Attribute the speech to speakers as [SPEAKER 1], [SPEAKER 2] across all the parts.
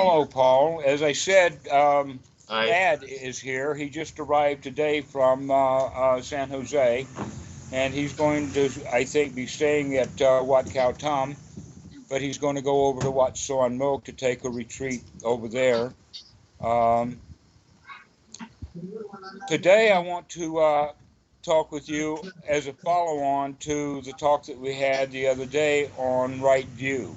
[SPEAKER 1] Hello, Paul. As I said,
[SPEAKER 2] Hi.
[SPEAKER 1] Dad is here. He just arrived today from San Jose, and he's going to, I think, be staying at Wat Khao Tam, but he's going to go over to Wat Son Mok to take a retreat over there. Um, Today, I want to talk with you as a follow-on to the talk that we had the other day on right view.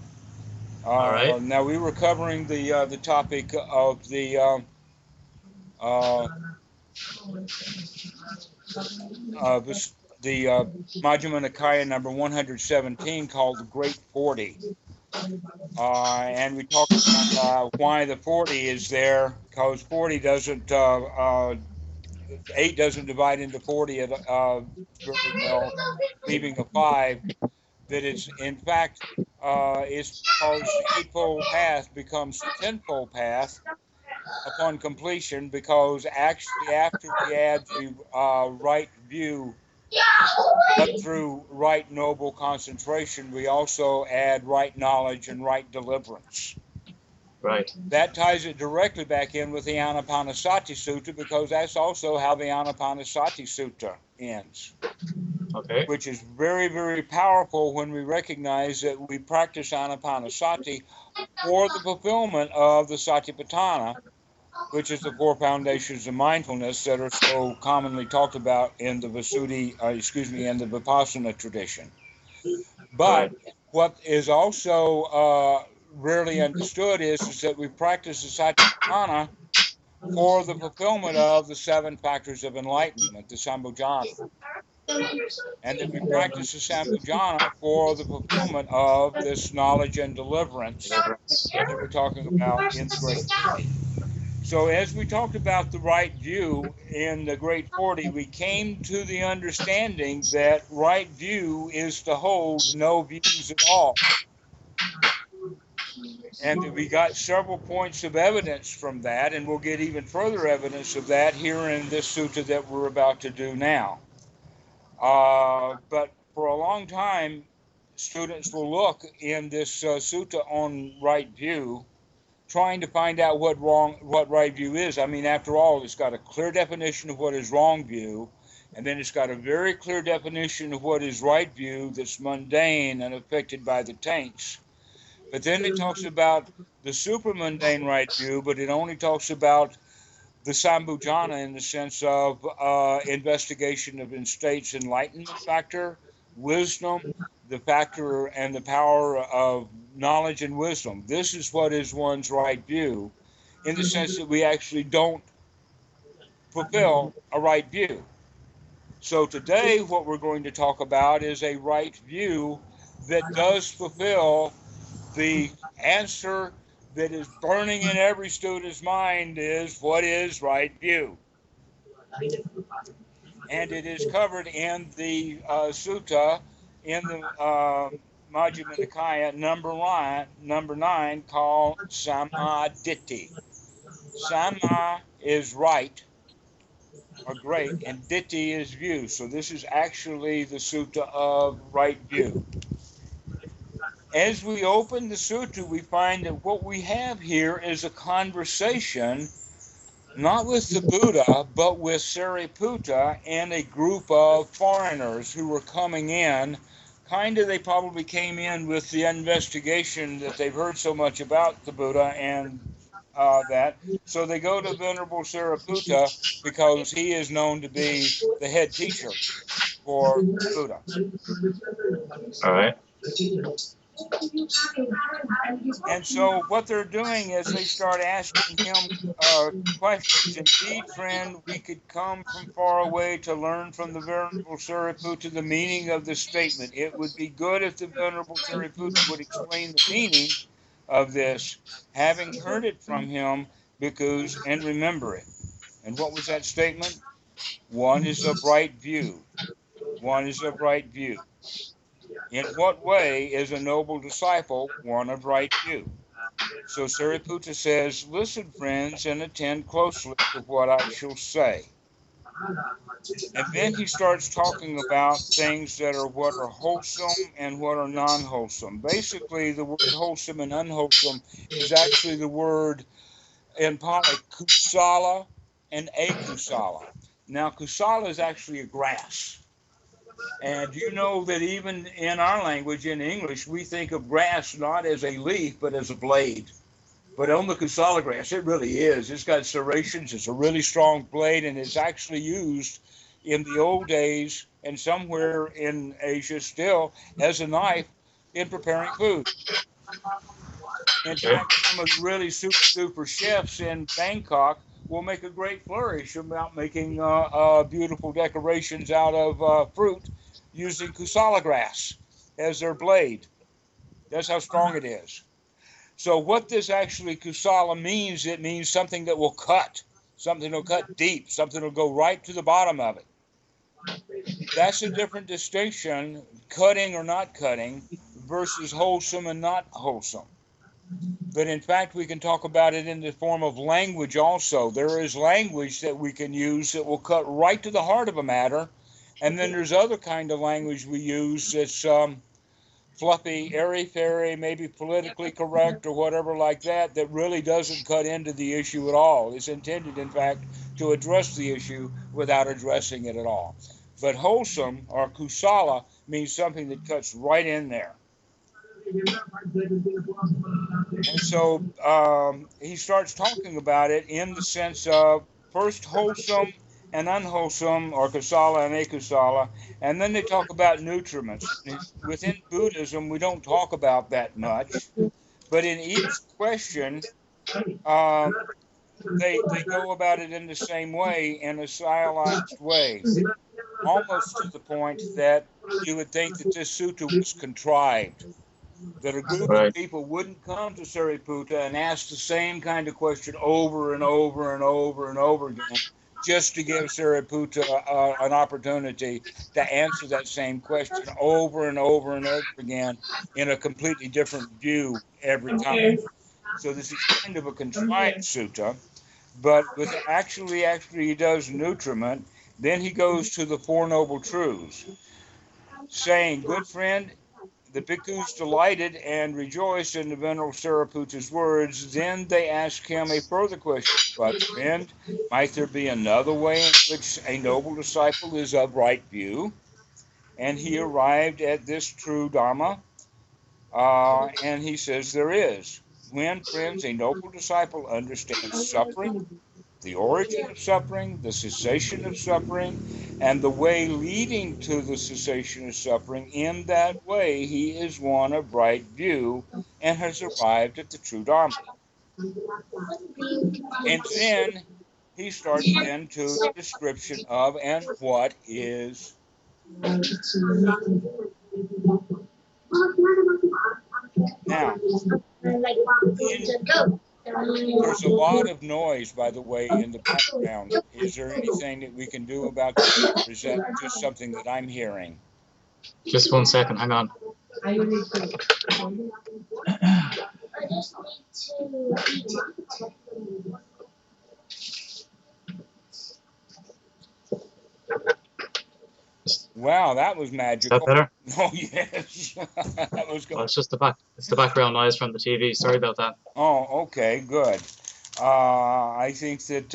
[SPEAKER 2] All right.
[SPEAKER 1] Now, we were covering the topic of uh, the Majjhima Nikaya number 117 called the Great 40. And we talked about why the 40 is there, because 40 doesn't, 8 doesn't divide into 40 very well, leaving a 5. That it's, in fact, it's because the Eightfold path becomes the Tenfold path upon completion, because actually after we add the right view up through right noble concentration, we also add right knowledge and right deliverance.
[SPEAKER 2] Right.
[SPEAKER 1] That ties it directly back in with the Anapanasati Sutta, because that's also how the Anapanasati Sutta ends.
[SPEAKER 2] Okay.
[SPEAKER 1] Which is very, very powerful when we recognize that we practice Anapanasati for the fulfillment of the Satipatthana, which is the 4 foundations of mindfulness that are so commonly talked about in the in the Vipassana tradition. But what is also rarely understood is that we practice the Satipatthana for the fulfillment of the 7 factors of enlightenment, the Sambhojana. And that we practice the Sambhojana for the fulfillment of this knowledge and deliverance that we're talking about in the Great 40. So as we talked about the right view in the Great 40, we came to the understanding that right view is to hold no views at all. And that we got several points of evidence from that, and we'll get even further evidence of that here in this sutta that we're about to do now. But for a long time, students will look in this sutta on right view, trying to find out what right view is. I mean, after all, it's got a clear definition of what is wrong view, and then it's got a very clear definition of what is right view that's mundane and affected by the taints. But then it talks about the supramundane right view, but it only talks about the Sambhojana in the sense of investigation of in states enlightenment factor, wisdom, the factor and the power of knowledge and wisdom. This is what is one's right view, in the sense that we actually don't fulfill a right view. So today what we're going to talk about is a right view that does fulfill the answer that is burning in every student's mind is, what is right view? And it is covered in the sutta in the Majjhima Nikaya number 9 called Sammaditthi. Samma is right or great, and Ditthi is view. So this is actually the sutta of right view. As we open the sutta, we find that what we have here is a conversation not with the Buddha, but with Sariputta and a group of foreigners who were coming in. They probably came in with the investigation that they've heard so much about the Buddha and that. So they go to Venerable Sariputta because he is known to be the head teacher for Buddha.
[SPEAKER 2] All right.
[SPEAKER 1] And so what they're doing is they start asking him questions. Indeed, friend, we could come from far away to learn from the Venerable Sariputta the meaning of this statement. It would be good if the Venerable Sariputta would explain the meaning of this, having heard it from him, bhikkhus, and remember it. And what was that statement? One is of right view. One is of right view. In what way is a noble disciple one of right view? So Sariputta says, listen, friends, and attend closely to what I shall say. And then he starts talking about things that are what are wholesome and what are non-wholesome. Basically, the word wholesome and unwholesome is actually the word in Pali, kusala and akusala. Now, kusala is actually a grass. And you know that even in our language, in English, we think of grass not as a leaf, but as a blade. But on the kusala grass, it really is. It's got serrations. It's a really strong blade, and it's actually used in the old days and somewhere in Asia still as a knife in preparing food. In fact, some of the really super duper chefs in Bangkok will make a great flourish about making beautiful decorations out of fruit using kusala grass as their blade. That's how strong it is. So what this actually kusala means, it means something that will cut, something that will cut deep, something that will go right to the bottom of it. That's a different distinction, cutting or not cutting versus wholesome and not wholesome. But in fact, we can talk about it in the form of language also. There is language that we can use that will cut right to the heart of a matter. And then there's other kind of language we use that's fluffy, airy-fairy, maybe politically correct or whatever like that, that really doesn't cut into the issue at all. It's intended, in fact, to address the issue without addressing it at all. But wholesome, or kusala, means something that cuts right in there. And so he starts talking about it in the sense of first wholesome and unwholesome, or kusala and akusala, and then they talk about nutriments. Within Buddhism, we don't talk about that much, but in each question, they go about it in the same way, in a stylized way, almost to the point that you would think that this sutta was contrived, that a group of people wouldn't come to Sariputta and ask the same kind of question over and over and over and over again, just to give Sariputta an opportunity to answer that same question over and over and over again in a completely different view every time. So this is kind of a contrived sutta, but with actually he does nutriment. Then he goes to the Four Noble Truths, saying, good friend, the bhikkhus delighted and rejoiced in the Venerable Sariputta's words. Then they asked him a further question. But friend, might there be another way in which a noble disciple is of right view? And he arrived at this true Dhamma, and he says there is. When, friends, a noble disciple understands suffering, the origin of suffering, the cessation of suffering, and the way leading to the cessation of suffering, in that way he is one of right view and has arrived at the true Dhamma. And then he starts into the description of and what is. Now, there's a lot of noise, by the way, in the background. Is there anything that we can do about that, or is that just something that I'm hearing?
[SPEAKER 2] Just 1 second, hang on.
[SPEAKER 3] I just need to eat it.
[SPEAKER 1] Wow, that was magical.
[SPEAKER 2] Is that better?
[SPEAKER 1] Oh yes, that was good.
[SPEAKER 2] Well, it's just the background noise from the TV. Sorry about that.
[SPEAKER 1] Oh, okay, good. I think that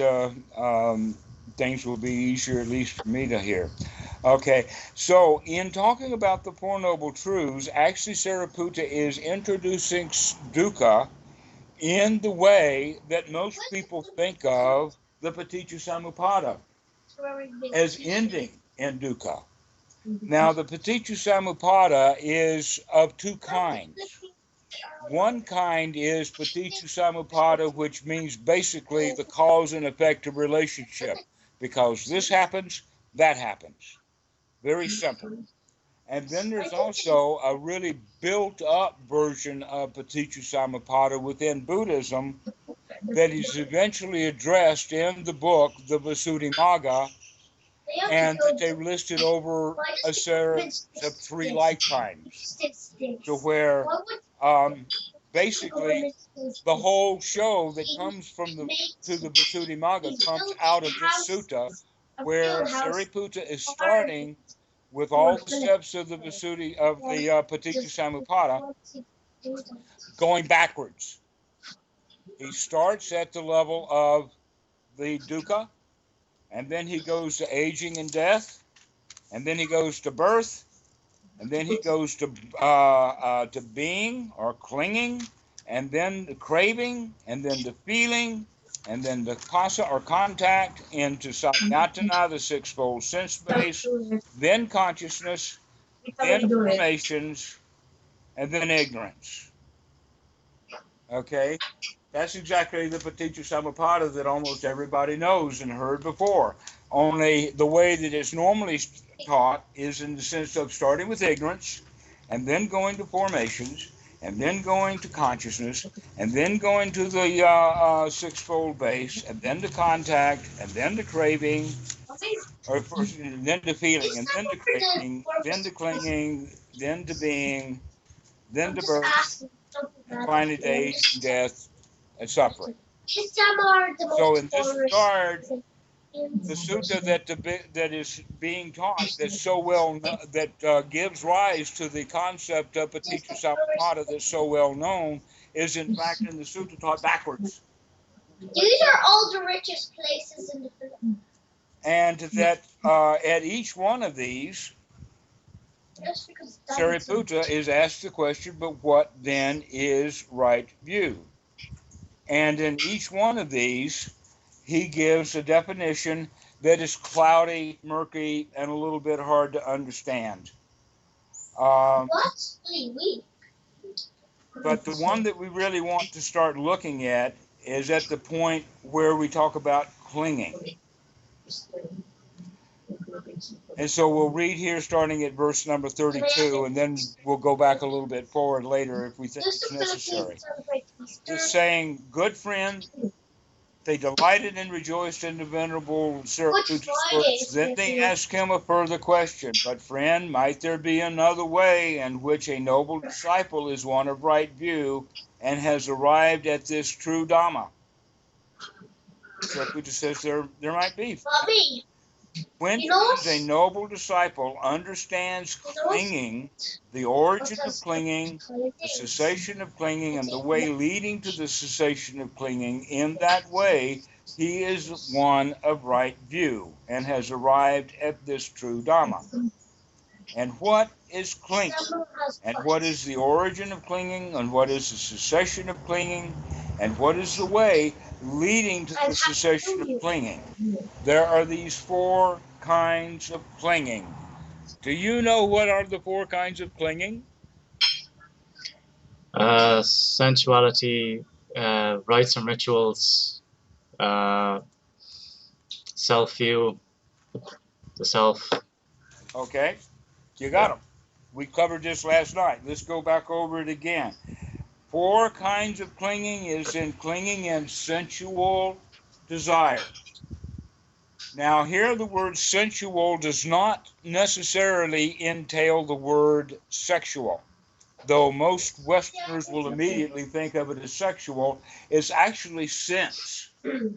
[SPEAKER 1] things will be easier, at least for me to hear. Okay, so in talking about the Four Noble Truths, actually Sariputta is introducing dukkha in the way that most people think of the Paticcasamuppada, as ending in dukkha. Now, the Paticcasamuppada is of two kinds. One kind is Paticcasamuppada, which means basically the cause and effect of relationship. Because this happens, that happens. Very simple. And then there's also a really built-up version of Paticcasamuppada within Buddhism that is eventually addressed in the book, the Visuddhimagga, and that they listed over a series of 3 lifetimes, to where basically the whole show that comes from to the Visuddhimagga comes out of this sutta where Sariputta is starting with all the steps of the Paticca going backwards. He starts at the level of the dukkha, and then he goes to aging and death, and then he goes to birth, and then he goes to being or clinging, and then the craving, and then the feeling, and then the kasa or contact into samayatana, the sixfold sense base, then consciousness, then formations, and then ignorance. Okay? That's exactly the Paticca that almost everybody knows and heard before. Only the way that it's normally taught is in the sense of starting with ignorance, and then going to formations, and then going to consciousness, and then going to the sixfold base, and then to contact, and then to craving, or first, and then to feeling, and then to craving, then to clinging, then to being, then to birth, and finally to aging, death, and suffering. So in this regard, the sutta that is being taught, that's so well that gives rise to the concept of Paticca Samuppada that's so well known, is in fact in the sutta taught backwards.
[SPEAKER 4] These are all the richest places in the Philippines.
[SPEAKER 1] And that at each one of these, Sariputta is asked the question, but what then is right view? And in each one of these, he gives a definition that is cloudy, murky, and a little bit hard to understand. But the one that we really want to start looking at is at the point where we talk about clinging. And so we'll read here starting at verse number 32, and then we'll go back a little bit forward later if we think it's necessary. It's saying, good friend, they delighted and rejoiced in the Venerable Sariputta's words. Then they asked him a further question, but friend, might there be another way in which a noble disciple is one of right view and has arrived at this true Dhamma? Sariputta says there might be. When a noble disciple understands clinging, the origin of clinging, the cessation of clinging, and the way leading to the cessation of clinging, in that way he is one of right view and has arrived at this true Dhamma. And what is clinging? And what is the origin of clinging? And what is the cessation of clinging? And what is the way leading to the cessation of clinging? There are these four kinds of clinging. Do you know what are the four kinds of clinging?
[SPEAKER 2] Sensuality, rites and rituals, self-view, the self.
[SPEAKER 1] Okay, you got them. We covered this last night. Let's go back over it again. Four kinds of clinging is in clinging in sensual desire. Now here the word sensual does not necessarily entail the word sexual. Though most Westerners will immediately think of it as sexual, it's actually sense.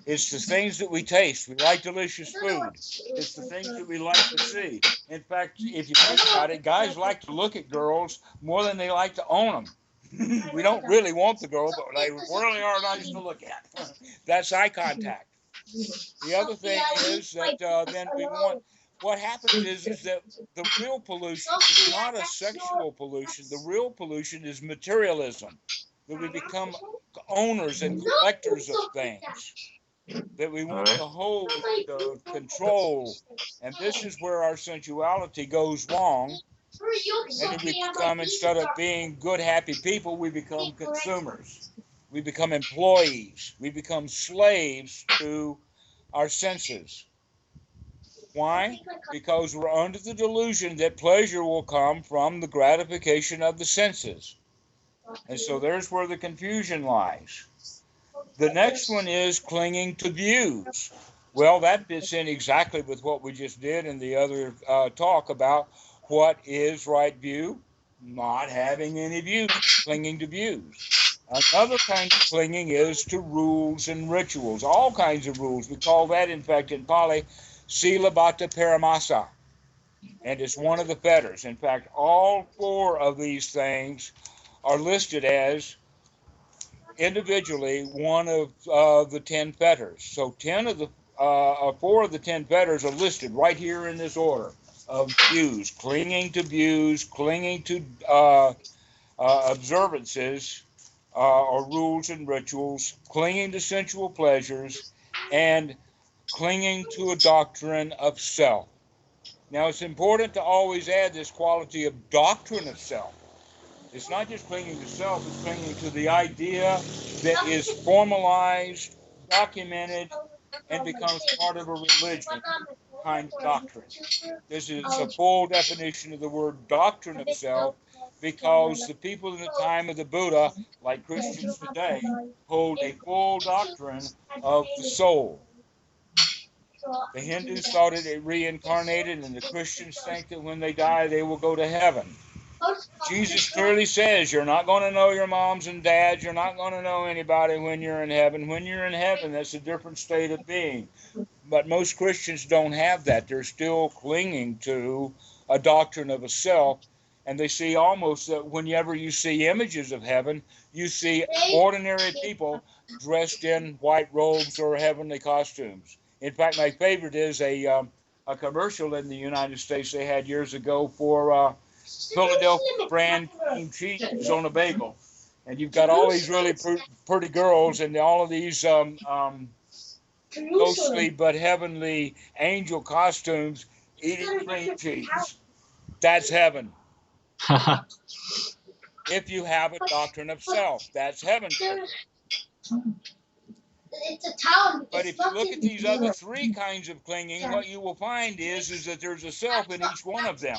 [SPEAKER 1] It's the things that we taste. We like delicious food. It's the things that we like to see. In fact, if you think about it, guys like to look at girls more than they like to own them. We don't really want the girl, but they really are nice to look at. That's eye contact. The other thing is that then we want, what happens is that the real pollution is not a sexual pollution. The real pollution is materialism, that we become owners and collectors of things, that we want to hold, to control. And this is where our sensuality goes wrong. And then we become, instead of being good, happy people, we become consumers. We become employees. We become slaves to our senses. Why? Because we're under the delusion that pleasure will come from the gratification of the senses. And so there's where the confusion lies. The next one is clinging to views. Well, that fits in exactly with what we just did in the other talk about what is right view, not having any views, clinging to views. Another kind of clinging is to rules and rituals, all kinds of rules. We call that, in fact, in Pali, Silabhata Paramasa. And it's one of the fetters. In fact, all 4 of these things are listed as individually one of the 10 fetters. So 4 of the 10 fetters are listed right here in this order of views, clinging to observances or rules and rituals, clinging to sensual pleasures, and clinging to a doctrine of self. Now, it's important to always add this quality of doctrine of self. It's not just clinging to self, it's clinging to the idea that is formalized, documented, and becomes part of a religion kind of doctrine. This is a full definition of the word doctrine of self, because the people in the time of the Buddha, like Christians today, hold a full doctrine of the soul. The Hindus thought it reincarnated, and the Christians think that when they die, they will go to heaven. Jesus clearly says you're not going to know your moms and dads. You're not going to know anybody when you're in heaven. When you're in heaven, that's a different state of being. But most Christians don't have that. They're still clinging to a doctrine of a self, and they see almost that whenever you see images of heaven, you see ordinary people dressed in white robes or heavenly costumes. In fact, my favorite is a commercial in the United States they had years ago for Philadelphia brand cream cheese on a bagel. And you've got all these really pretty girls and all of these ghostly but heavenly angel costumes eating cream cheese. That's heaven. If you have a doctrine of self, that's heaven.
[SPEAKER 4] It's a town.
[SPEAKER 1] But if you look at these other 3 kinds of clinging, what you will find is that there's a self in each one of them.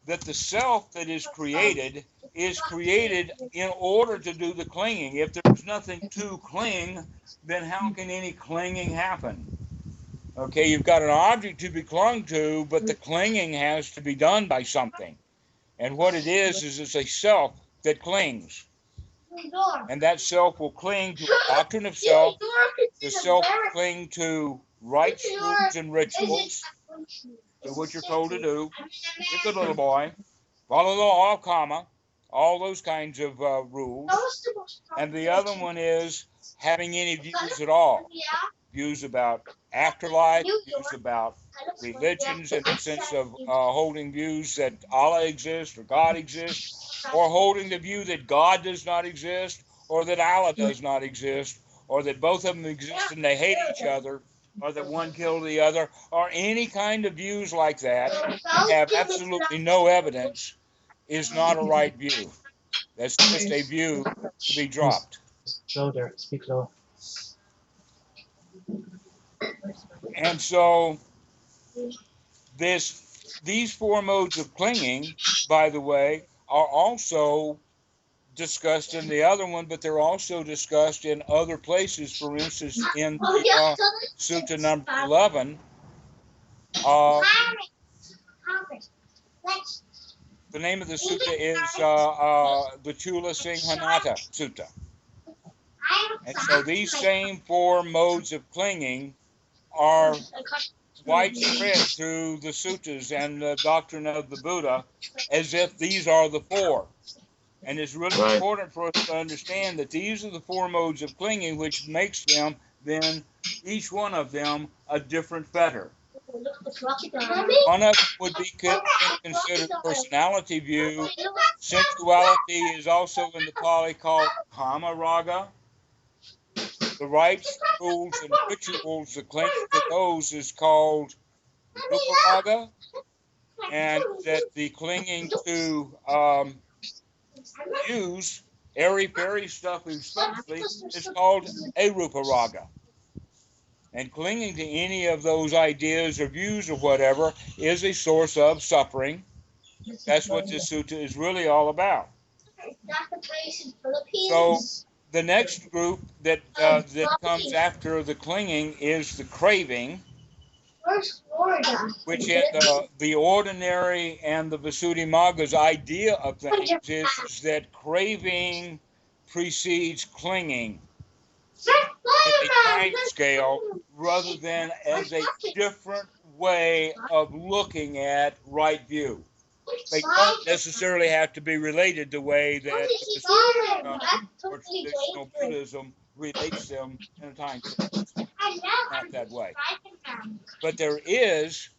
[SPEAKER 1] That the self that is created in order to do the clinging. If there's nothing to cling, then how can any clinging happen? Okay, you've got an object to be clung to, but the clinging has to be done by something. And what it is it's a self that clings. And that self will cling to a doctrine of self. The self will cling to rites, rules, and rituals. Do what you're told to do. You're a good little boy. Follow the law of karma. All those kinds of rules. And the other one is having any views at all. Views about afterlife, views about religions in the sense of holding views that Allah exists or God exists, or holding the view that God does not exist, or that Allah does not exist, or that both of them exist and they hate each other, or that one killed the other, or any kind of views like that have absolutely no evidence, is not a right view. That's just a view to be dropped.
[SPEAKER 2] Slow there, speak low.
[SPEAKER 1] And so these 4 modes of clinging, by the way, are also discussed in the other one, but they're also discussed in other places. For instance, in the, Sutta number 11, the name of the sutta is the Chula Singhanata Sutta. And so these same 4 modes of clinging are widespread through the suttas and the doctrine of the Buddha, as if these are the 4. And it's really important for us to understand that these are the 4 modes of clinging, which makes them, then, each one of them, a different fetter. One of them would be considered personality view. Sensuality is also in the Pali called kama raga. The rites, rules, and rituals, the clinging to those is called rupa raga. And that the clinging to views, airy-fairy stuff especially, is called arupa raga. And clinging to any of those ideas or views or whatever is a source of suffering. That's what this sutta is really all about. So the next group that comes after the clinging is the craving, which in the ordinary and the Visuddhimagga's idea of things is that craving precedes clinging in a time scale rather than as a different way of looking at right view. They don't necessarily have to be related the way that or traditional Buddhism relates them in a time sequence. Not that way. But there is,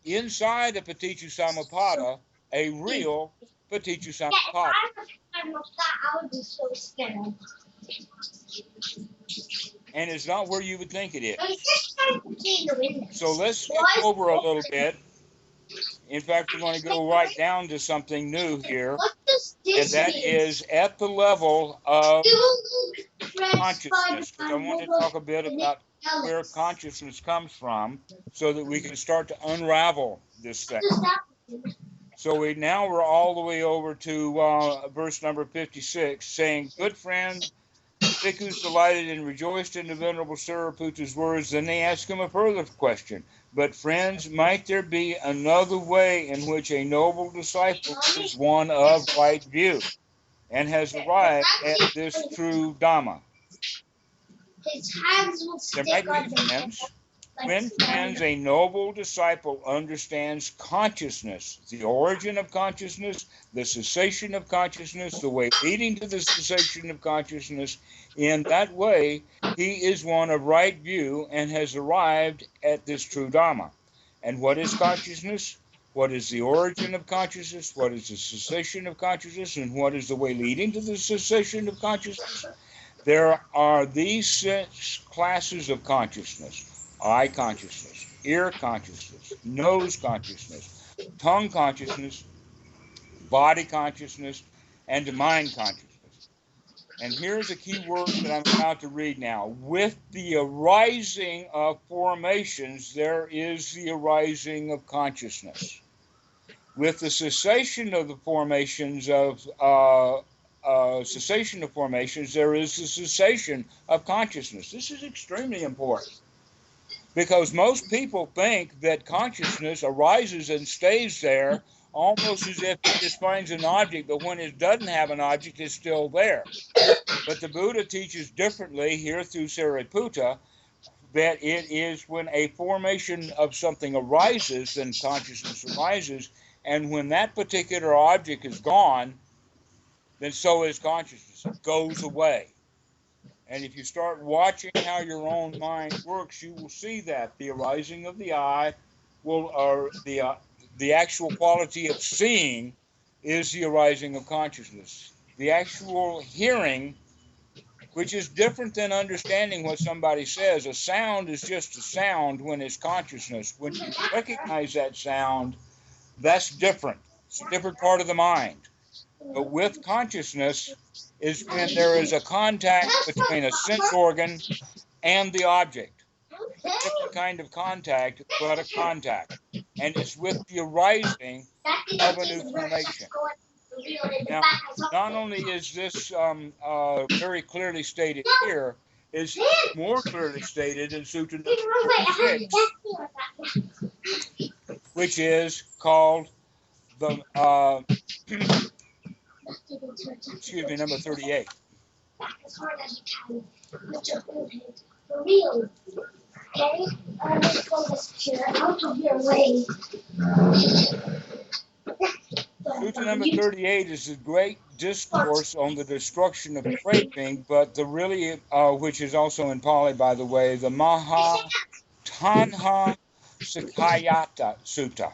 [SPEAKER 1] inside the Paticca a real Paticca. And it's not where you would think it is. So let's skip over a little bit. In fact, we're going to go right down to something new here, and that is at the level of consciousness. Because I want to talk a bit about where consciousness comes from so that we can start to unravel this thing. So we're all the way over to verse number 56, saying, "Good friend, Bhikkhus delighted and rejoiced in the Venerable Sariputta's words." Then they ask him a further question. "But friends, might there be another way in which a noble disciple is one of right view and has arrived at this true Dhamma?" There might be, friends. When, friends, a noble disciple understands consciousness, the origin of consciousness, the cessation of consciousness, the way leading to the cessation of consciousness, in that way, he is one of right view and has arrived at this true Dhamma. And what is consciousness? What is the origin of consciousness? What is the cessation of consciousness? And what is the way leading to the cessation of consciousness? There are these 6 classes of consciousness: eye consciousness, ear consciousness, nose consciousness, tongue consciousness, body consciousness, and mind consciousness. And here's a key word that I'm about to read now. With the arising of formations, there is the arising of consciousness. With the cessation of the formations there is the cessation of consciousness. This is extremely important, because most people think that consciousness arises and stays there almost as if it just finds an object, but when it doesn't have an object, it's still there. But the Buddha teaches differently here through Sariputta, that it is when a formation of something arises, then consciousness arises, and when that particular object is gone, then so is consciousness. It goes away. And if you start watching how your own mind works, you will see that the arising of the eye or the actual quality of seeing is the arising of consciousness. The actual hearing, which is different than understanding what somebody says. A sound is just a sound when it's consciousness. When you recognize that sound, that's different. It's a different part of the mind. But with consciousness is when there is a contact between a sense organ and the object. A different kind of contact, but a contact. And it's with the arising of a new formation. Now, not only is this very clearly stated here, it's more clearly stated in Sutta number 46, which is called the number 38. Sutta number 38 is a great discourse on the destruction of craving, but the really, which is also in Pali, by the way, the Maha Tanhasankhaya Sutta.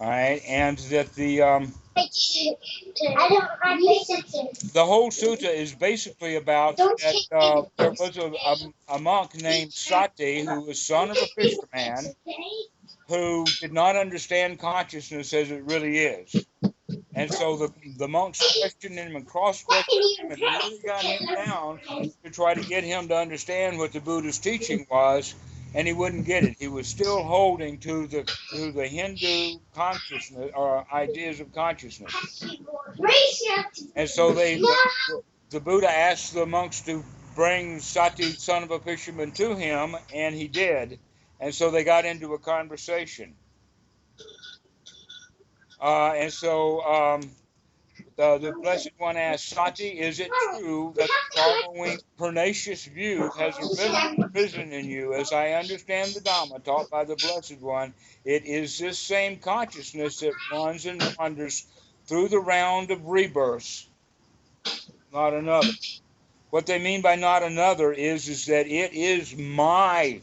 [SPEAKER 1] All right, and that the whole sutta is basically about that there was a monk named Sati who was son of a fisherman who did not understand consciousness as it really is. And so the monks questioned him and cross-questioned him and really got him down to try to get him to understand what the Buddha's teaching was, and he wouldn't get it. He was still holding to the Hindu consciousness or ideas of consciousness. And so the Buddha asked the monks to bring Sati, son of a fisherman, to him, and he did. And so they got into a conversation. And so The Blessed One asks, Sati, is it true that the following pernicious view has arisen in you? As I understand the Dhamma taught by the Blessed One, it is this same consciousness that runs and wanders through the round of rebirths, not another. What they mean by not another is that it is my,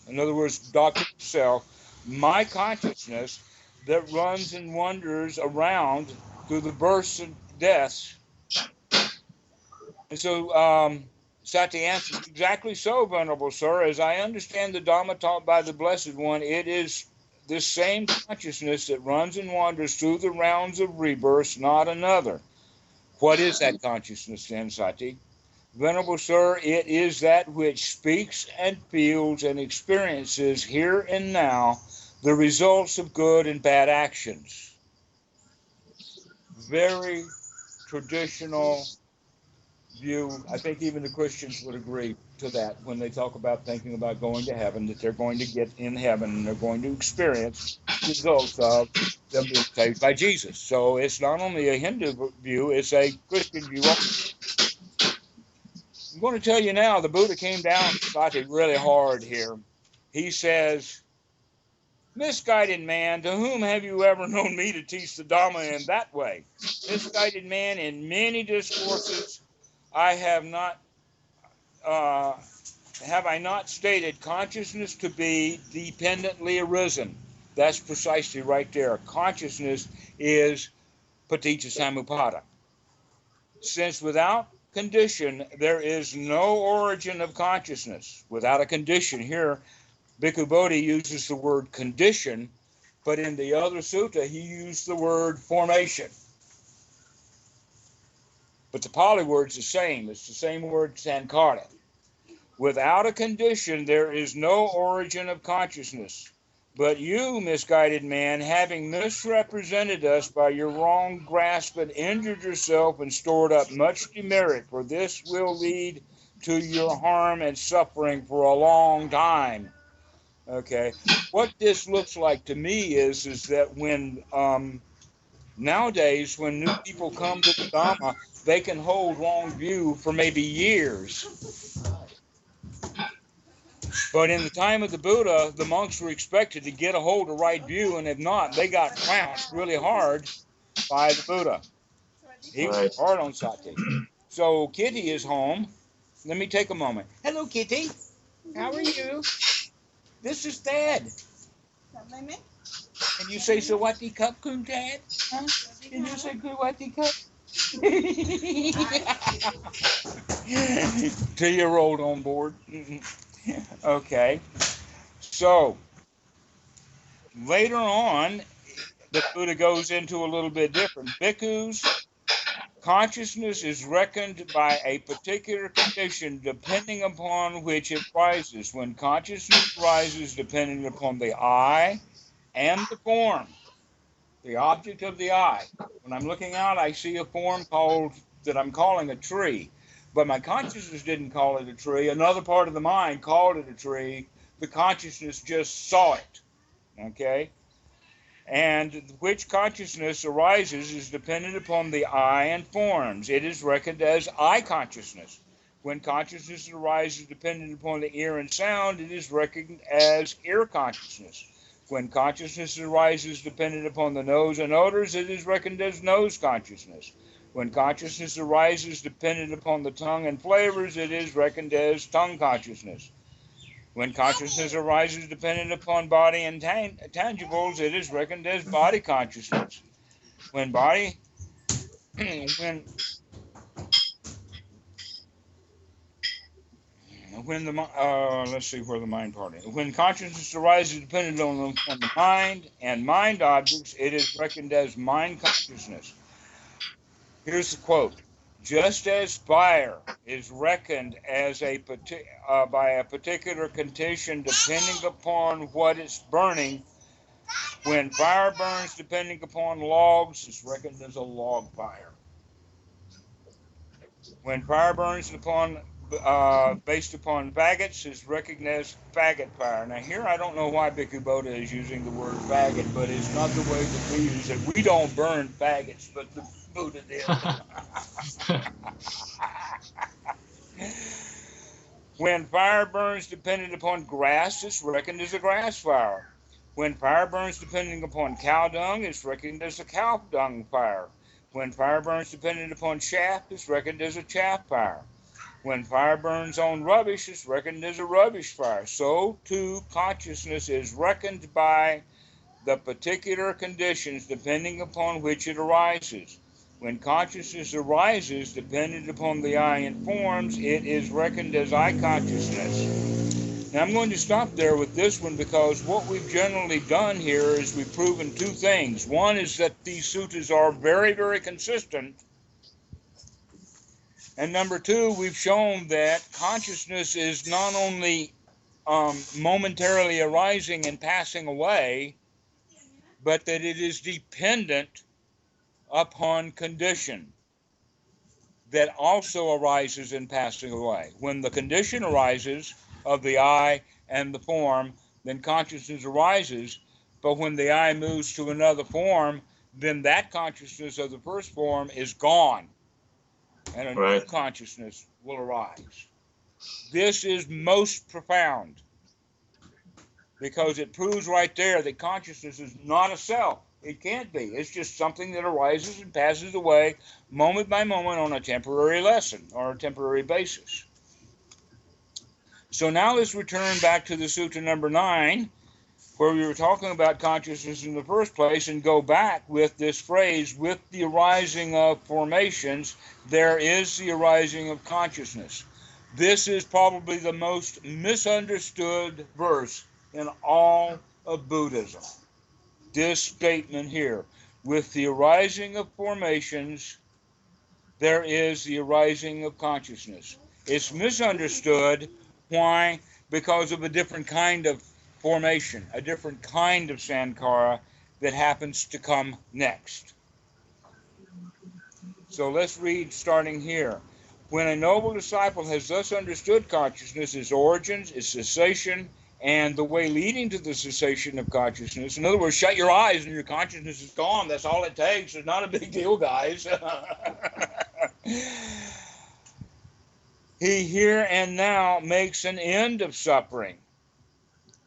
[SPEAKER 1] in other words, Dr. Self, my consciousness that runs and wanders around through the births and deaths. And so Sati answers, exactly so, Venerable Sir. As I understand the Dhamma taught by the Blessed One, it is this same consciousness that runs and wanders through the rounds of rebirths, not another. What is that consciousness then, Sati? Venerable Sir, it is that which speaks and feels and experiences here and now the results of good and bad actions. Very traditional view. I think even the Christians would agree to that when they talk about thinking about going to heaven, that they're going to get in heaven and they're going to experience the results of them being saved by Jesus. So it's not only a Hindu view, it's a Christian view. I'm going to tell you now, the Buddha came down Sati really hard here. He says, misguided man, to whom have you ever known me to teach the Dhamma in that way? Misguided man, in many discourses I have I not stated consciousness to be dependently arisen? That's precisely right there. Consciousness is paticca samuppada. Since without condition there is no origin of consciousness. Without a condition, here Bhikkhu Bodhi uses the word condition, but in the other sutta he used the word formation. But the Pali word's the same. It's the same word, sankhara. Without a condition, there is no origin of consciousness. But you, misguided man, having misrepresented us by your wrong grasp and injured yourself and stored up much demerit, for this will lead to your harm and suffering for a long time. Okay, what this looks like to me is that when nowadays, when new people come to the Dhamma, they can hold wrong view for maybe years. But in the time of the Buddha, the monks were expected to get a hold of right view, and if not, they got trounced really hard by the Buddha. He was hard on Sati. So Kitty is home. Let me take a moment. Hello, Kitty. How are you? This is Dad. Can you say Sawati Cup, Kun Dad? Huh? Can you say Sawati Cup? 2-year-old on board. Okay. So later on, the Buddha goes into a little bit different. Bhikkhus, consciousness is reckoned by a particular condition depending upon which it rises. When consciousness rises depending upon the eye and the form, the object of the eye. When I'm looking out, I see a form that I'm calling a tree. But my consciousness didn't call it a tree. Another part of the mind called it a tree. The consciousness just saw it. Okay? And which consciousness arises is dependent upon the eye and forms. It is reckoned as eye consciousness. When consciousness arises dependent upon the ear and sound, it is reckoned as ear consciousness. When consciousness arises dependent upon the nose and odors, it is reckoned as nose consciousness. When consciousness arises dependent upon the tongue and flavors, it is reckoned as tongue consciousness. When consciousness arises dependent upon body and tangibles, it is reckoned as body consciousness. Let's see where the mind part is. When consciousness arises dependent on the mind and mind objects, it is reckoned as mind consciousness. Here's the quote. Just as fire is reckoned as by a particular condition depending upon what it's burning, when fire burns depending upon logs, it's reckoned as a log fire. When fire burns based upon faggots, it's recognized faggot fire. Now here I don't know why Bhikkhu Bodha is using the word faggot, but it's not the way that we use it. We don't burn faggots, but Buddha did. When fire burns dependent upon grass, it's reckoned as a grass fire. When fire burns depending upon cow dung, it's reckoned as a cow dung fire. When fire burns dependent upon chaff, it's reckoned as a chaff fire. When fire burns on rubbish, it's reckoned as a rubbish fire. So, too, consciousness is reckoned by the particular conditions depending upon which it arises. When consciousness arises, dependent upon the I and forms, it is reckoned as I consciousness. Now I'm going to stop there with this one because what we've generally done here is we've proven two things. One is that these suttas are very, very consistent. And number two, we've shown that consciousness is not only momentarily arising and passing away, but that it is dependent upon condition that also arises in passing away. When the condition arises of the I and the form, then consciousness arises. But when the I moves to another form, then that consciousness of the first form is gone, and a new consciousness will arise. This is most profound because it proves right there that consciousness is not a self. It can't be. It's just something that arises and passes away moment by moment on a temporary lesson or a temporary basis. So now let's return back to the Sutta number 9, where we were talking about consciousness in the first place, and go back with this phrase, with the arising of formations, there is the arising of consciousness. This is probably the most misunderstood verse in all of Buddhism. This statement here, with the arising of formations, there is the arising of consciousness. It's misunderstood. Why? Because of a different kind of formation, a different kind of sankhara that happens to come next. So let's read starting here. When a noble disciple has thus understood consciousness, its origins, its cessation, and the way leading to the cessation of consciousness. In other words, shut your eyes and your consciousness is gone. That's all it takes. It's not a big deal, guys. He here and now makes an end of suffering.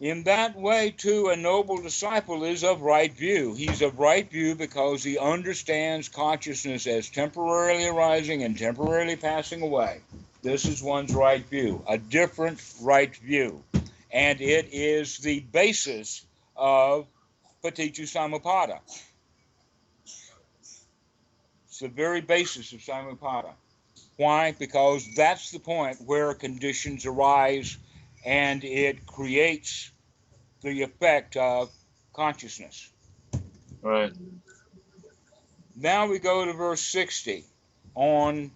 [SPEAKER 1] In that way, too, a noble disciple is of right view. He's of right view because he understands consciousness as temporarily arising and temporarily passing away. This is one's right view, a different right view. And it is the basis of Paticca. It's the very basis of Sammaditthi. Why? Because that's the point where conditions arise and it creates the effect of consciousness.
[SPEAKER 5] Right.
[SPEAKER 1] Now we go to verse 60 on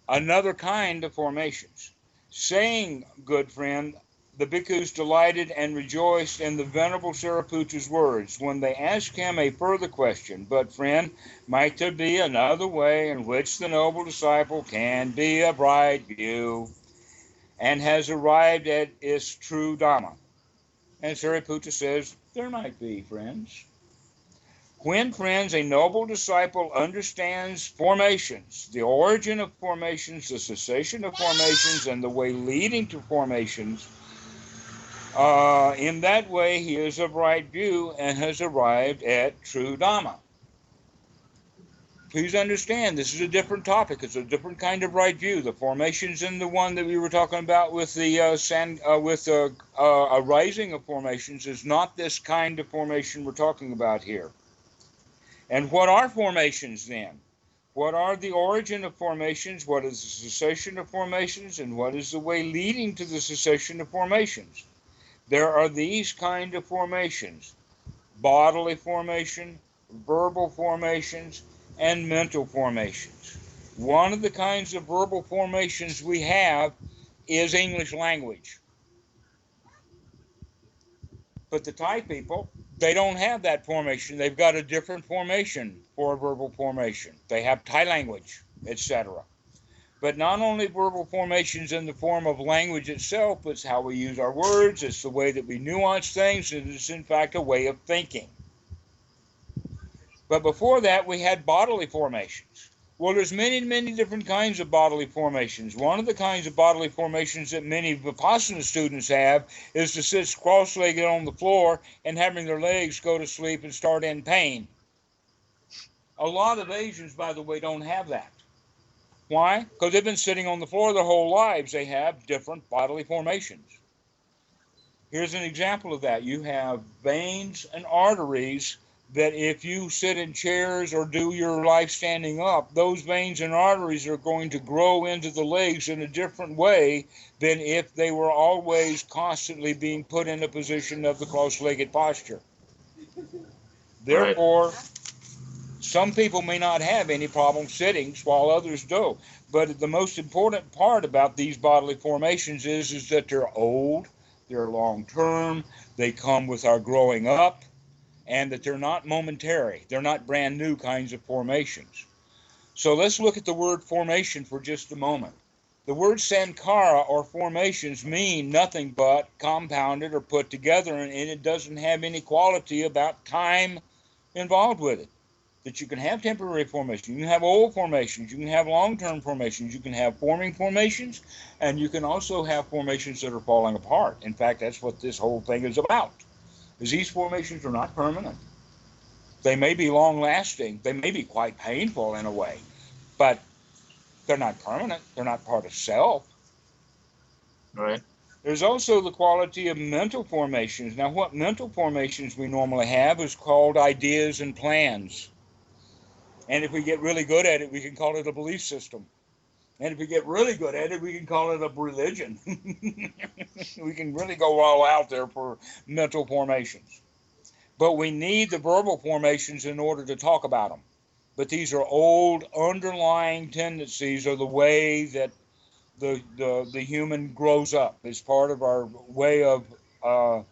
[SPEAKER 1] another kind of formations. Saying, good friend, the bhikkhus delighted and rejoiced in the Venerable Sariputta's words when they asked him a further question. But, friend, might there be another way in which the noble disciple can be of right view and has arrived at its true Dhamma? And Sariputta says, there might be, friends. When, friends, a noble disciple understands formations, the origin of formations, the cessation of formations, and the way leading to formations, in that way he is of right view and has arrived at true Dhamma. Please understand, this is a different topic. It's a different kind of right view. The formations in the one that we were talking about with the arising of formations is not this kind of formation we're talking about here. And what are formations then? What are the origin of formations? What is the cessation of formations? And what is the way leading to the cessation of formations? There are these kind of formations: bodily formation, verbal formations, and mental formations. One of the kinds of verbal formations we have is English language. But the Thai people, they don't have that formation. They've got a different formation for verbal formation. They have Thai language, etc. But not only verbal formations in the form of language itself, but it's how we use our words, it's the way that we nuance things, and it's in fact a way of thinking. But before that, we had bodily formations. Well, there's many, many different kinds of bodily formations. One of the kinds of bodily formations that many Vipassana students have is to sit cross-legged on the floor and having their legs go to sleep and start in pain. A lot of Asians, by the way, don't have that. Why? Because they've been sitting on the floor their whole lives. They have different bodily formations. Here's an example of that. You have veins and arteries that if you sit in chairs or do your life standing up, those veins and arteries are going to grow into the legs in a different way than if they were always constantly being put in a position of the cross-legged posture. Therefore, some people may not have any problem sitting while others do. But the most important part about these bodily formations is that they're old, they're long-term, they come with our growing up, and that they're not momentary. They're not brand new kinds of formations. So let's look at the word formation for just a moment. The word sankhara or formations mean nothing but compounded or put together, and it doesn't have any quality about time involved with it. That you can have temporary formations, you can have old formations, you can have long-term formations, you can have forming formations, and you can also have formations that are falling apart. In fact, that's what this whole thing is about. Is these formations are not permanent. They may be long-lasting, they may be quite painful in a way, but they're not permanent, they're not part of self.
[SPEAKER 2] Right.
[SPEAKER 1] There's also the quality of mental formations. Now, what mental formations we normally have is called ideas and plans. And if we get really good at it, we can call it a belief system. And if we get really good at it, we can call it a religion. We can really go all out there for mental formations. But we need the verbal formations in order to talk about them. But these are old underlying tendencies, or the way that the human grows up. It's part of our way of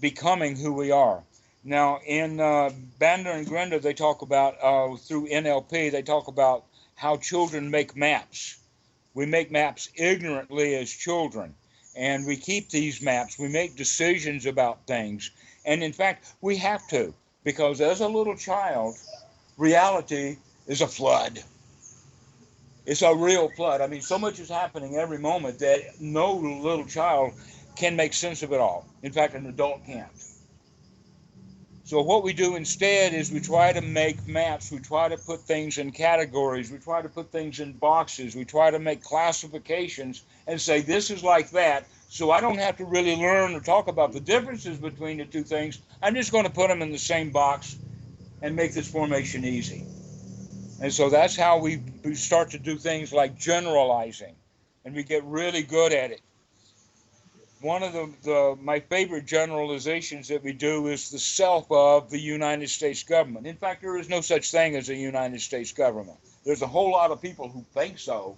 [SPEAKER 1] becoming who we are. Now, in Banda and Grenda, they talk about, through NLP, they talk about how children make maps. We make maps ignorantly as children, and we keep these maps. We make decisions about things. And in fact, we have to, because as a little child, reality is a flood. It's a real flood. I mean, so much is happening every moment that no little child can make sense of it all. In fact, an adult can't. So what we do instead is we try to make maps, we try to put things in categories, we try to put things in boxes, we try to make classifications and say this is like that, so I don't have to really learn or talk about the differences between the two things. I'm just going to put them in the same box and make this formation easy. And so that's how we start to do things like generalizing, and we get really good at it. One of my favorite generalizations that we do is the self of the United States government. In fact, there is no such thing as a United States government. There's a whole lot of people who think so,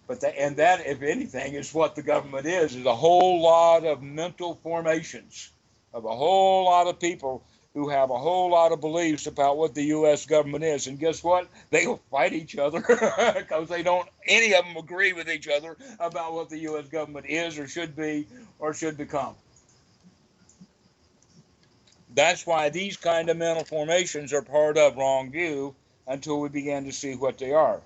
[SPEAKER 1] but that, if anything, is what the government is a whole lot of mental formations of a whole lot of people who have a whole lot of beliefs about what the U.S. government is. And guess what? They will fight each other because any of them agree with each other about what the U.S. government is or should be or should become. That's why these kind of mental formations are part of wrong view until we begin to see what they are.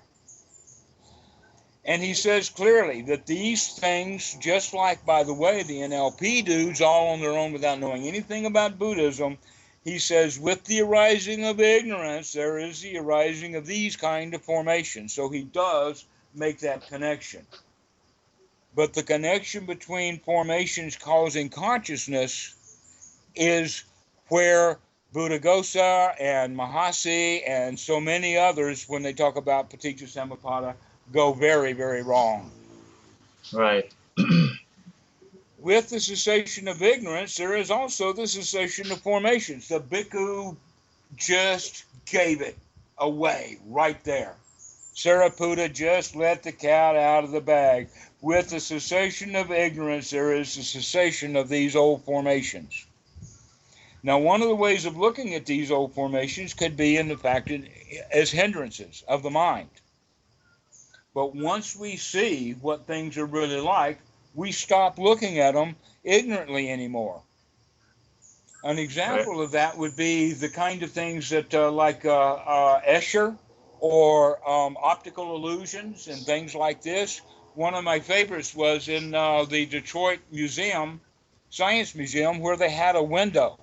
[SPEAKER 1] And he says clearly that these things, just like, by the way, the NLP dudes all on their own without knowing anything about Buddhism, he says, with the arising of ignorance, there is the arising of these kind of formations. So he does make that connection. But the connection between formations causing consciousness is where Buddhaghosa and Mahasi and so many others, when they talk about Paticca Samuppada, go very, very wrong.
[SPEAKER 2] Right.
[SPEAKER 1] With the cessation of ignorance, there is also the cessation of formations. The bhikkhu just gave it away right there. Sariputta just let the cat out of the bag. With the cessation of ignorance, there is the cessation of these old formations. Now, one of the ways of looking at these old formations could be in the fact as hindrances of the mind. But once we see what things are really like, we stop looking at them ignorantly anymore. An
[SPEAKER 2] Right.
[SPEAKER 1] example of that would be the kind of things that like Escher or optical illusions and things like this. One of my favorites was in the Detroit Museum, Science Museum, where they had a window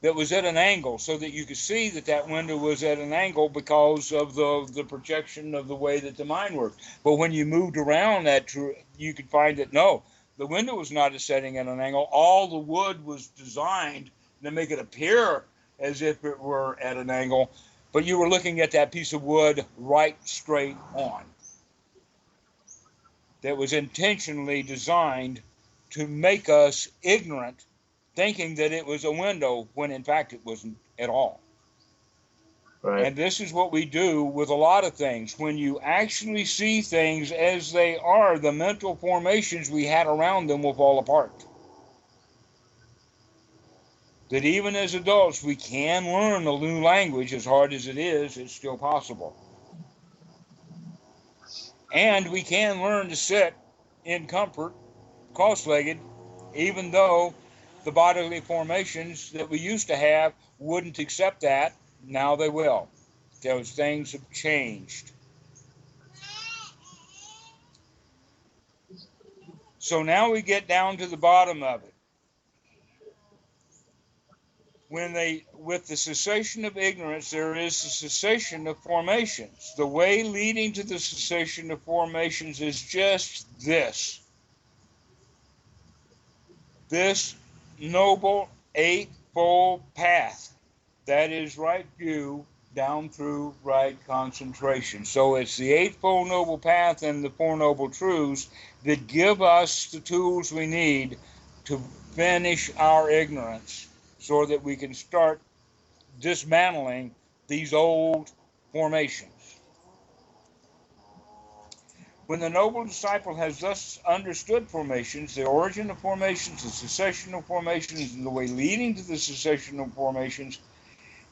[SPEAKER 1] that was at an angle so that you could see that that window was at an angle because of the projection of the way that the mind worked. But when you moved around that, you could find that no, the window was not setting at an angle. All the wood was designed to make it appear as if it were at an angle, but you were looking at that piece of wood right straight on. That was intentionally designed to make us ignorant, thinking that it was a window when in fact it wasn't at all.
[SPEAKER 2] Right.
[SPEAKER 1] And this is what we do with a lot of things. When you actually see things as they are, the mental formations we had around them will fall apart. That even as adults, we can learn a new language. As hard as it is, it's still possible. And we can learn to sit in comfort, cross-legged, even though the bodily formations that we used to have wouldn't accept that. Now they will. Those things have changed. So now we get down to the bottom of it. With the cessation of ignorance, there is a cessation of formations. The way leading to the cessation of formations is just this. This noble eightfold path. That is right view down through right concentration. So it's the Eightfold Noble Path and the Four Noble Truths that give us the tools we need to finish our ignorance so that we can start dismantling these old formations. When the noble disciple has thus understood formations, the origin of formations, the cessation of formations, and the way leading to the cessation of formations,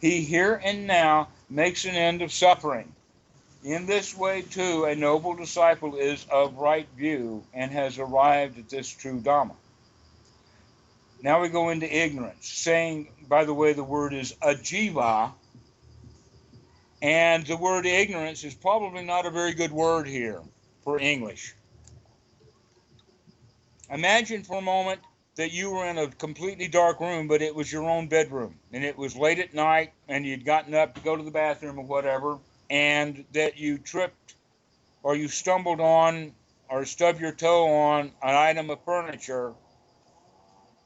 [SPEAKER 1] he here and now makes an end of suffering. In this way, too, a noble disciple is of right view and has arrived at this true Dhamma. Now we go into ignorance, saying, by the way, the word is ajiva, and the word ignorance is probably not a very good word here for English. Imagine for a moment that you were in a completely dark room, but it was your own bedroom, and it was late at night, and you'd gotten up to go to the bathroom or whatever, and that you tripped or you stumbled on or stubbed your toe on an item of furniture.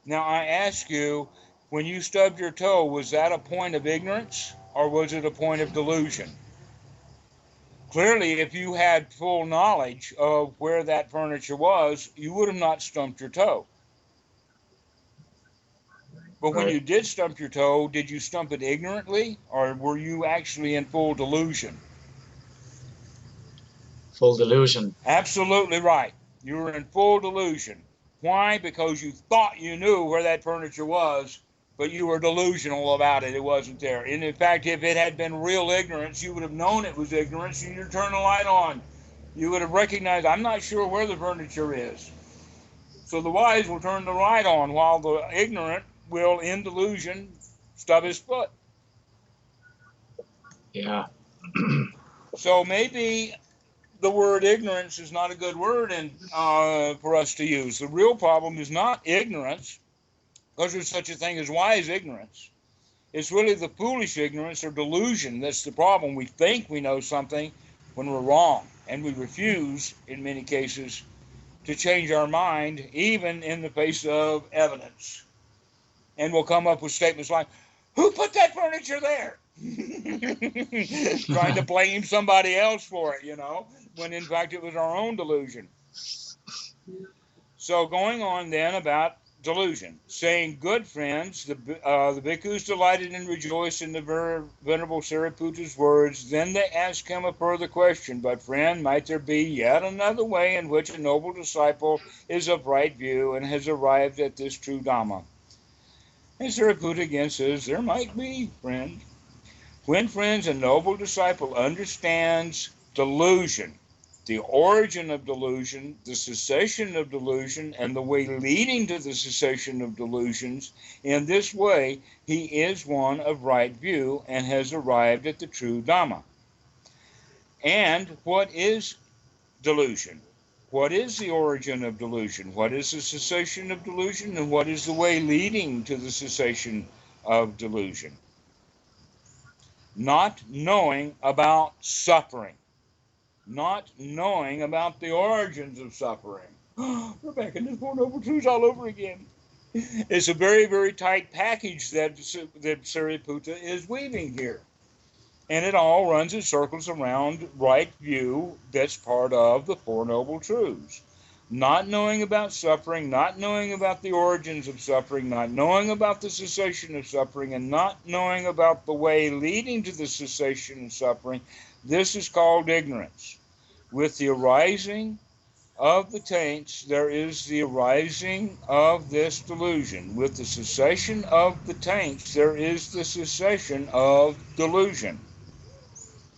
[SPEAKER 1] Now I ask you, when you stubbed your toe, was that a point of ignorance or was it a point of delusion? Clearly, if you had full knowledge of where that furniture was, you would have not stumped your toe. But when
[SPEAKER 2] Right.
[SPEAKER 1] you did stump your toe, did you stump it ignorantly or were you actually in full delusion?
[SPEAKER 2] Full delusion.
[SPEAKER 1] Absolutely right. You were in full delusion. Why? Because you thought you knew where that furniture was, but you were delusional about it. It wasn't there. And in fact, if it had been real ignorance, you would have known it was ignorance and you'd turn the light on. You would have recognized, I'm not sure where the furniture is. So the wise will turn the light on while the ignorant will, in delusion, stub his foot.
[SPEAKER 2] Yeah.
[SPEAKER 1] So maybe the word ignorance is not a good word for us to use. The real problem is not ignorance, because there's such a thing as wise ignorance. It's really the foolish ignorance or delusion that's the problem. We think we know something when we're wrong, and we refuse, in many cases, to change our mind, even in the face of evidence. And we'll come up with statements like, who put that furniture there? Trying to blame somebody else for it, when in fact it was our own delusion. So going on then about delusion, saying, good friends, the bhikkhus delighted and rejoiced in the Venerable Sariputta's words. Then they asked him a further question, but friend, might there be yet another way in which a noble disciple is of right view and has arrived at this true Dhamma? And Sariputta again says, there might be, friend. When, friends, a noble disciple understands delusion, the origin of delusion, the cessation of delusion, and the way leading to the cessation of delusions. In this way, he is one of right view and has arrived at the true Dhamma. And what is delusion? What is the origin of delusion? What is the cessation of delusion? And what is the way leading to the cessation of delusion? Not knowing about suffering. Not knowing about the origins of suffering. We're back in this Four Noble Truths all over again. It's a very, very tight package that Sariputta is weaving here. And it all runs in circles around right view that's part of the Four Noble Truths. Not knowing about suffering, not knowing about the origins of suffering, not knowing about the cessation of suffering, and not knowing about the way leading to the cessation of suffering, this is called ignorance. With the arising of the taints, there is the arising of this delusion. With the cessation of the taints, there is the cessation of delusion.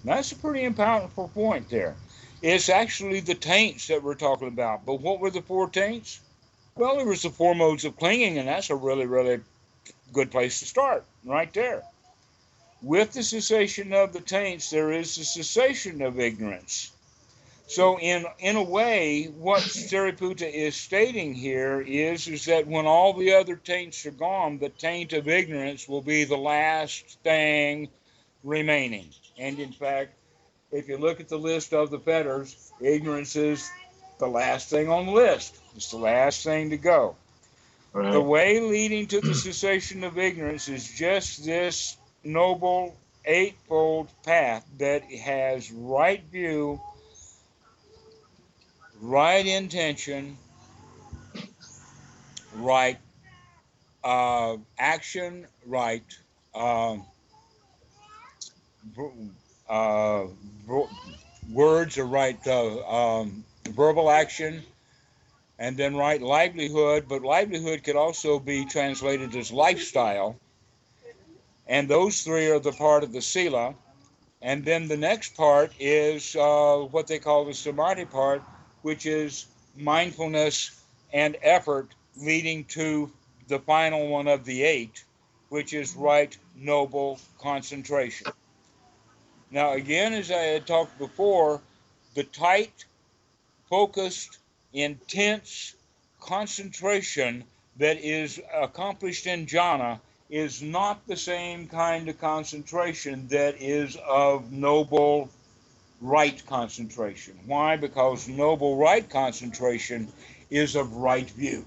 [SPEAKER 1] That's a pretty important point there. It's actually the taints that we're talking about. But what were the four taints? Well, there was the four modes of clinging, and that's a really, really good place to start, right there. With the cessation of the taints, there is the cessation of ignorance. So in a way, what Sariputta is stating here is that when all the other taints are gone, the taint of ignorance will be the last thing remaining. And in fact, if you look at the list of the fetters, ignorance is the last thing on the list. It's the last thing to go.
[SPEAKER 2] Right.
[SPEAKER 1] The way leading to the cessation of ignorance is just this noble eightfold path that has right view, right intention, right action, right words or right verbal action, and then right livelihood. But livelihood could also be translated as lifestyle. And those three are the part of the sila. And then the next part is what they call the samadhi part, which is mindfulness and effort leading to the final one of the eight, which is right noble concentration. Now, again, as I had talked before, the tight, focused, intense concentration that is accomplished in jhana is not the same kind of concentration that is of noble right concentration. Why? Because noble right concentration is of right view,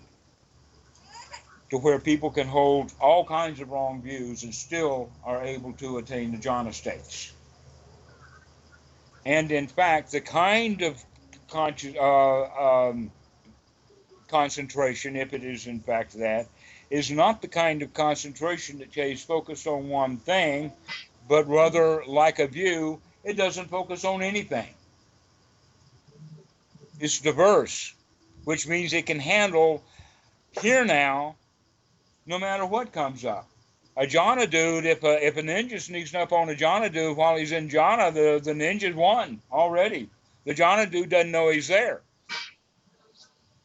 [SPEAKER 1] to where people can hold all kinds of wrong views and still are able to attain the jhana states. And in fact, the kind of concentration, if it is in fact that, is not the kind of concentration that stays focused on one thing, but rather, like a view, it doesn't focus on anything. It's diverse, which means it can handle here now, no matter what comes up. A jhana dude, if a ninja sneaks up on a jhana dude while he's in jhana, the ninja's won already. The jhana dude doesn't know he's there.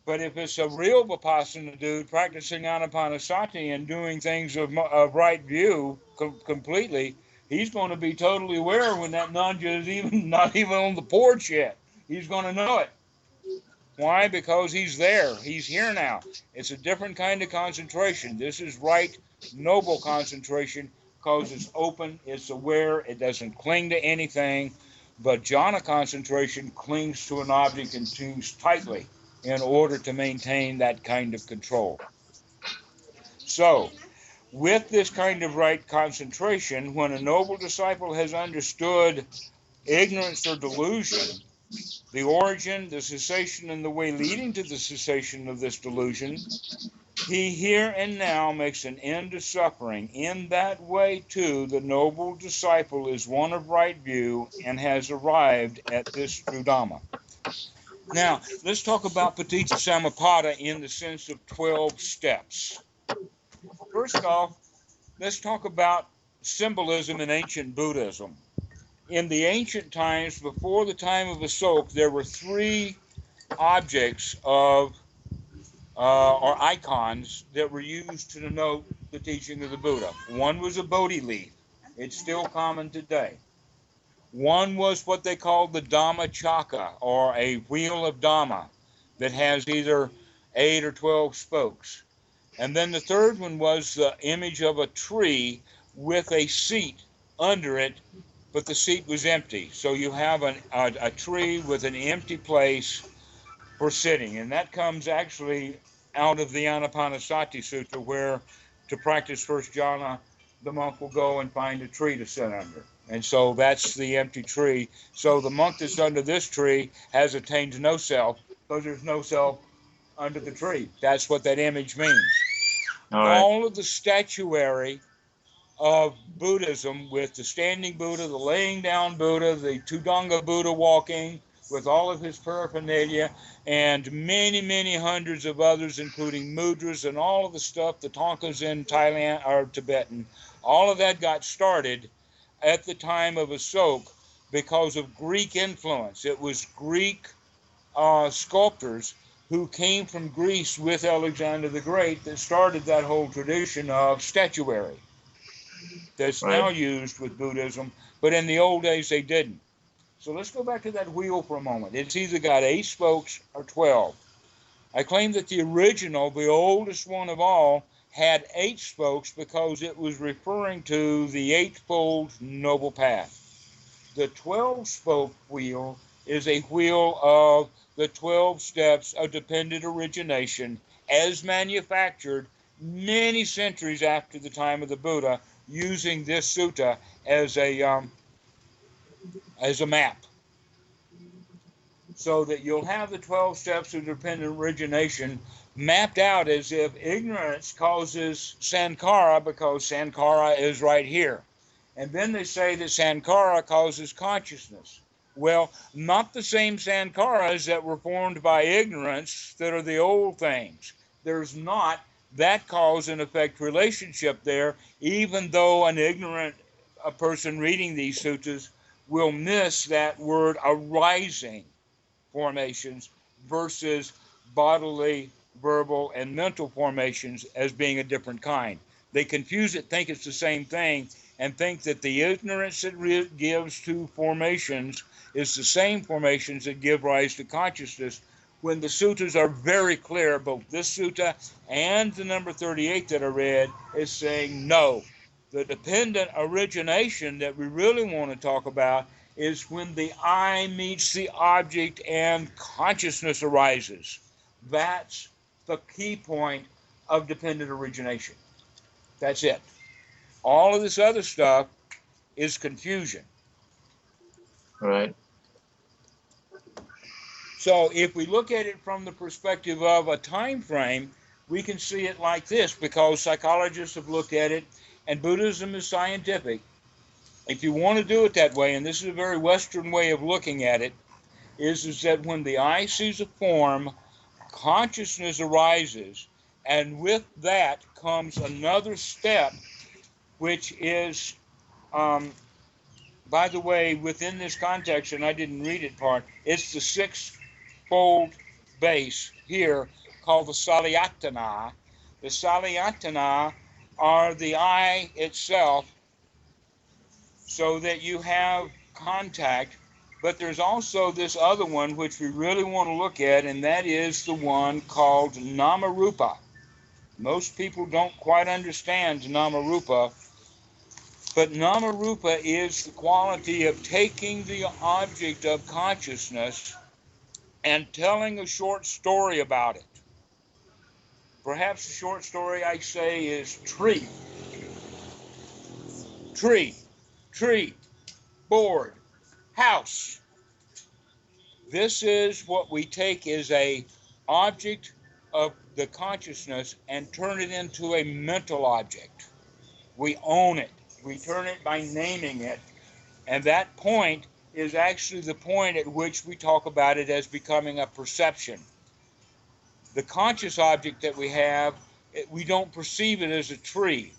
[SPEAKER 1] But if it's a real Vipassana dude practicing Anapanasati and doing things of right view completely, he's going to be totally aware when that ninja is not even on the porch yet. He's going to know it. Why? Because he's there. He's here now. It's a different kind of concentration. This is right noble concentration because it's open, it's aware, it doesn't cling to anything. But jhana concentration clings to an object and clings tightly in order to maintain that kind of control. So, with this kind of right concentration, when a noble disciple has understood ignorance or delusion, the origin, the cessation, and the way leading to the cessation of this delusion, he here and now makes an end to suffering. In that way, too, the noble disciple is one of right view and has arrived at this true Dhamma. Now, let's talk about Paticca Samuppada in the sense of 12 steps. First off, let's talk about symbolism in ancient Buddhism. in the ancient times, before the time of Ashoka, there were three objects of or icons that were used to denote the teaching of the Buddha. One was a Bodhi leaf. It's still common today. One was what they called the Dhamma Chaka, or a wheel of Dhamma, that has either 8 or 12 spokes. And then the third one was the image of a tree with a seat under it, but the seat was empty. So you have a tree with an empty place for sitting. And that comes actually out of the Anapanasati Sutta, where to practice first jhana, the monk will go and find a tree to sit under. And so that's the empty tree. So the monk that's under this tree has attained no self, because there's no self under the tree. That's what that image means.
[SPEAKER 2] All right.
[SPEAKER 1] All of the statuary of Buddhism, with the standing Buddha, the laying down Buddha, the Tudanga Buddha walking with all of his paraphernalia, and many, many hundreds of others, including mudras and all of the stuff, the Tonkas in Thailand or Tibetan, all of that got started at the time of Ashoka because of Greek influence. It was Greek sculptors who came from Greece with Alexander the Great that started that whole tradition of statuary that's
[SPEAKER 2] Right.
[SPEAKER 1] now used with Buddhism, but in the old days they didn't. So let's go back to that wheel for a moment. It's either got 8 spokes or 12. I claim that the original, the oldest one of all, had 8 spokes because it was referring to the Eightfold Noble Path. The 12-spoke wheel is a wheel of the 12 steps of dependent origination as manufactured many centuries after the time of the Buddha, using this sutta as a map. So that you'll have the 12 steps of dependent origination mapped out as if ignorance causes sankhara, because sankhara is right here. And then they say that sankhara causes consciousness. Well, not the same sankharas that were formed by ignorance that are the old things. There's not that cause and effect relationship there, even though an ignorant person reading these suttas will miss that word arising formations versus bodily, verbal, and mental formations as being a different kind. They confuse it, think it's the same thing, and think that the ignorance that gives to formations is the same formations that give rise to consciousness, when the suttas are very clear. Both this sutta and the number 38 that I read is saying no. The dependent origination that we really want to talk about is when the I meets the object and consciousness arises. That's the key point of dependent origination. That's it. All of this other stuff is confusion.
[SPEAKER 2] Right.
[SPEAKER 1] So if we look at it from the perspective of a time frame, we can see it like this, because psychologists have looked at it, and Buddhism is scientific. If you want to do it that way, and this is a very Western way of looking at it, is that when the I sees a form, consciousness arises, and with that comes another step, which is, by the way, within this context, and I didn't read it part, it's the 6-fold base here called the Salayatana. The Salayatana are the I itself, so that you have contact. But there's also this other one which we really want to look at, and that is the one called Namarupa. Most people don't quite understand Namarupa, but Namarupa is the quality of taking the object of consciousness and telling a short story about it. Perhaps the short story I say is tree, tree, tree, board, house. This is what we take as a object of the consciousness and turn it into a mental object. We own it. We turn it by naming it. And that point is actually the point at which we talk about it as becoming a perception. The conscious object that we have, we don't perceive it as a tree.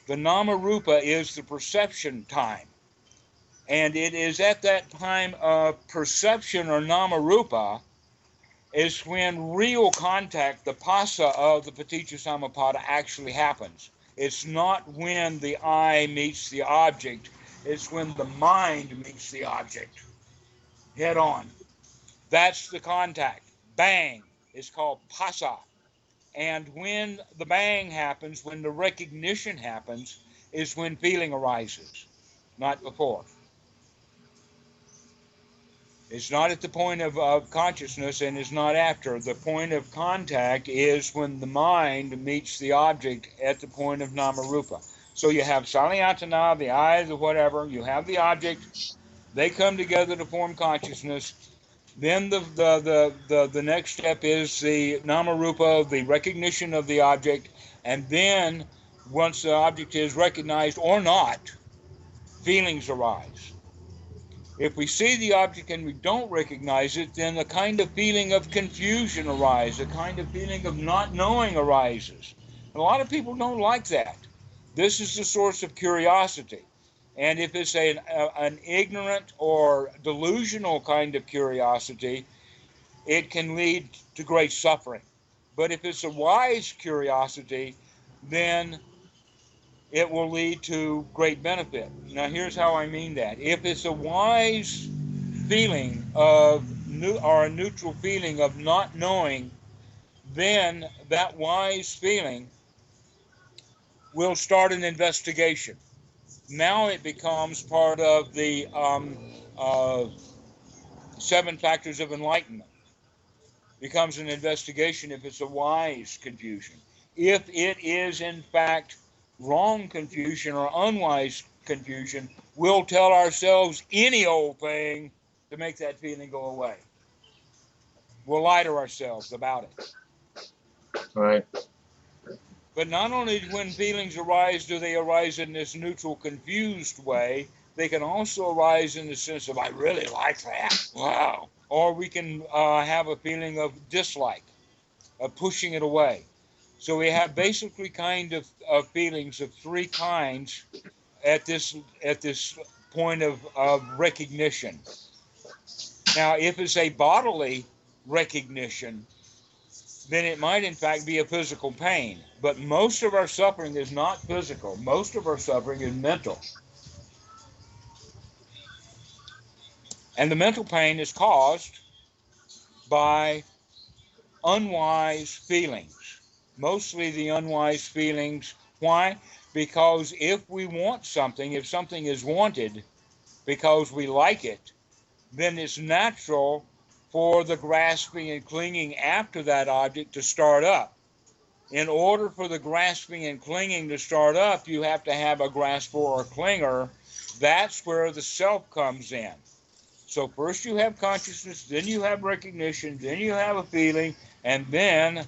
[SPEAKER 1] The Namarupa is the perception time. And it is at that time of perception or nama-rupa is when real contact, the passa of the paticca-samuppada actually happens. It's not when the eye meets the object, it's when the mind meets the object head on. That's the contact. Bang is called passa. And when the bang happens, when the recognition happens, is when feeling arises, not before. It's not at the point of consciousness, and it's not after. The point of contact is when the mind meets the object at the point of nama-rupa. So you have salayatana, the eye, the whatever, you have the object, they come together to form consciousness. Then the next step is the nama-rupa, the recognition of the object, and then once the object is recognized or not, feelings arise. If we see the object and we don't recognize it, then a kind of feeling of confusion arises, a kind of feeling of not knowing arises. A lot of people don't like that. This is the source of curiosity. And if it's an ignorant or delusional kind of curiosity, it can lead to great suffering. But if it's a wise curiosity, then it will lead to great benefit. Now, here's how I mean that. If it's a wise feeling or a neutral feeling of not knowing, then that wise feeling will start an investigation. Now it becomes part of the 7 factors of enlightenment. Becomes an investigation if it's a wise confusion. If it is, in fact, wrong confusion or unwise confusion, we'll tell ourselves any old thing to make that feeling go away. We'll lie to ourselves about it.
[SPEAKER 2] Right.
[SPEAKER 1] But not only when feelings arise do they arise in this neutral, confused way, they can also arise in the sense of, I really like that. Wow. Or we can have a feeling of dislike, of pushing it away. So we have basically kind of feelings of 3 kinds at this point of recognition. Now, if it's a bodily recognition, then it might in fact be a physical pain. But most of our suffering is not physical. Most of our suffering is mental. And the mental pain is caused by unwise feelings. Mostly the unwise feelings. Why? Because if we want something, if something is wanted because we like it, then it's natural for the grasping and clinging after that object to start up. In order for the grasping and clinging to start up, you have to have a grasper or clinger. That's where the self comes in. So first you have consciousness, then you have recognition, then you have a feeling, and then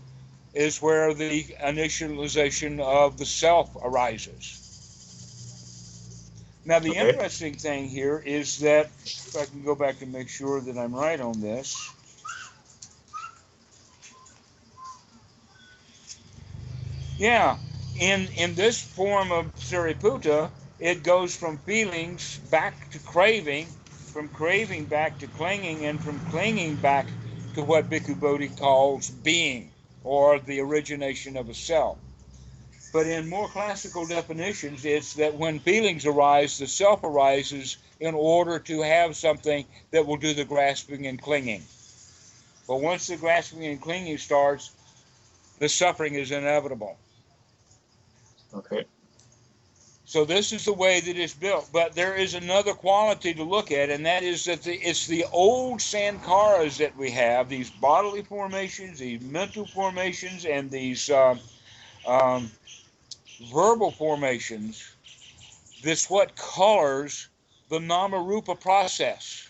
[SPEAKER 1] is where the initialization of the self arises. Now, the interesting thing here is that, if I can go back and make sure that I'm right on this. Yeah, in this form of Sariputta, it goes from feelings back to craving, from craving back to clinging, and from clinging back to what Bhikkhu Bodhi calls being, or the origination of a self. But in more classical definitions, it's that when feelings arise, the self arises in order to have something that will do the grasping and clinging. But once the grasping and clinging starts, the suffering is inevitable.
[SPEAKER 2] Okay.
[SPEAKER 1] So this is the way that it's built. But there is another quality to look at, and that is that it's the old sankharas that we have, these bodily formations, these mental formations, and these verbal formations. This what colors the nama-rupa process.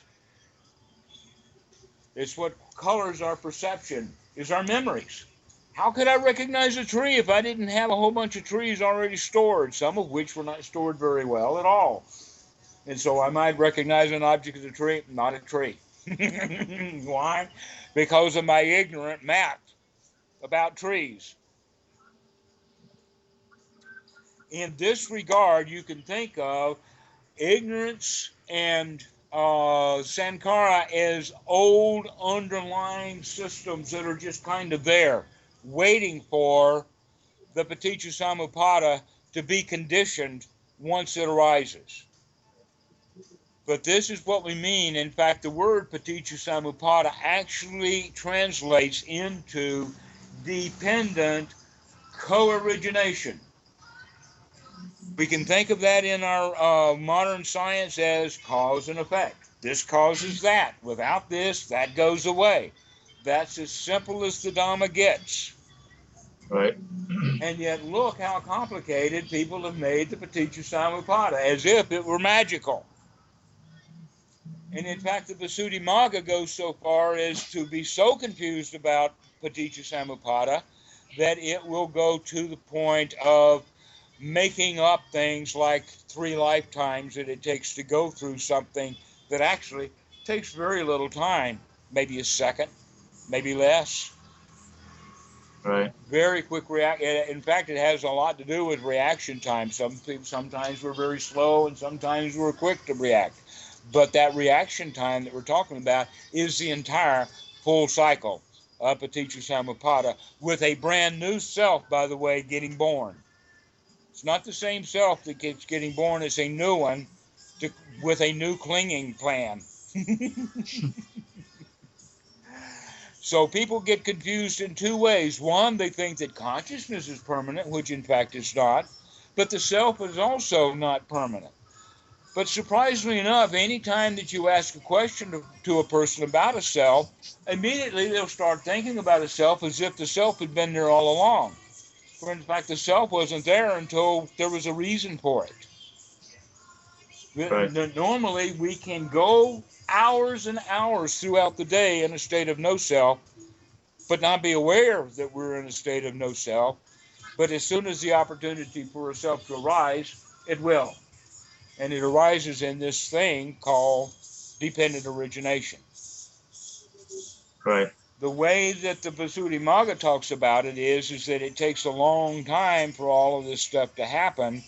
[SPEAKER 1] It's what colors our perception, is our memories. How could I recognize a tree if I didn't have a whole bunch of trees already stored, some of which were not stored very well at all? And so I might recognize an object as a tree, not a tree. Why? Because of my ignorant math about trees. In this regard, you can think of ignorance and sankhara as old underlying systems that are just kind of there, waiting for the paticca samuppada to be conditioned once it arises. But this is what we mean. In fact, the word paticca samuppada actually translates into dependent co-origination. We can think of that in our modern science as cause and effect. This causes that. Without this, that goes away. That's as simple as the Dhamma gets.
[SPEAKER 2] Right.
[SPEAKER 1] And yet look how complicated people have made the paticca samuppada, as if it were magical. And in fact, the Visuddhimagga goes so far as to be so confused about paticca samuppada that it will go to the point of making up things like 3 lifetimes that it takes to go through something that actually takes very little time, maybe a second, maybe less.
[SPEAKER 2] Right.
[SPEAKER 1] Very quick reaction. In fact, it has a lot to do with reaction time. Sometimes we're very slow and sometimes we're quick to react. But that reaction time that we're talking about is the entire full cycle of paticca samuppada, with a brand new self, by the way, getting born. It's not the same self that keeps getting born, it's a new one with a new clinging plan. So people get confused in 2 ways. One, they think that consciousness is permanent, which in fact it's not, but the self is also not permanent. But surprisingly enough, any time that you ask a question to a person about a self, immediately they'll start thinking about a self as if the self had been there all along. Where in fact the self wasn't there until there was a reason for it. Right. Normally we can go hours and hours throughout the day in a state of no self, but not be aware that we're in a state of no self. But as soon as the opportunity for a self to arise, it will. And it arises in this thing called dependent origination.
[SPEAKER 2] Right.
[SPEAKER 1] The way that the Visuddhimagga talks about it is that it takes a long time for all of this stuff to happen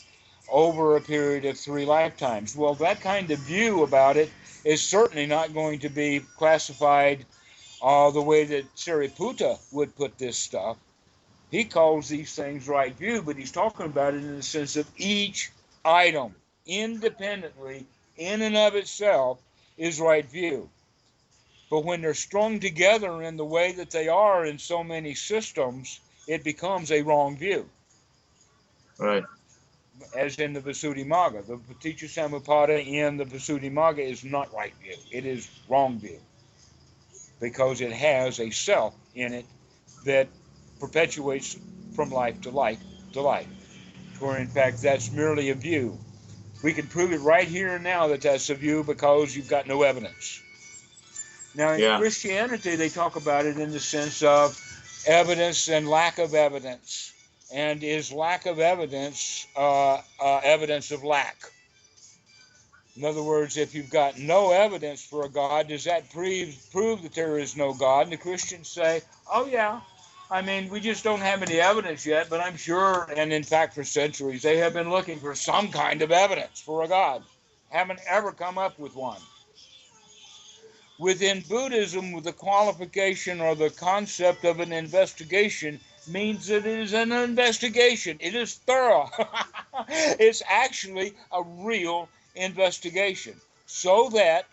[SPEAKER 1] over a period of 3 lifetimes. Well, that kind of view about it is certainly not going to be classified the way that Sariputta would put this stuff. He calls these things right view, but he's talking about it in the sense of each item independently, in and of itself, is right view. But when they're strung together in the way that they are in so many systems, it becomes a wrong view.
[SPEAKER 2] Right.
[SPEAKER 1] As in the Visuddhimagga. The paticca samuppada in the Visuddhimagga is not right view. It is wrong view. Because it has a self in it that perpetuates from life to life to life. Where in fact that's merely a view. We can prove it right here and now that that's a view because you've got no evidence. Now in Christianity they talk about it in the sense of evidence and lack of evidence. And is lack of evidence evidence of lack? In other words, if you've got no evidence for a God, does that prove that there is no God? And the Christians say, oh yeah, I mean, we just don't have any evidence yet, but I'm sure, and in fact for centuries, they have been looking for some kind of evidence for a God. Haven't ever come up with one. Within Buddhism, the qualification or the concept of an investigation means that it is an investigation. It is thorough. It's actually a real investigation. So that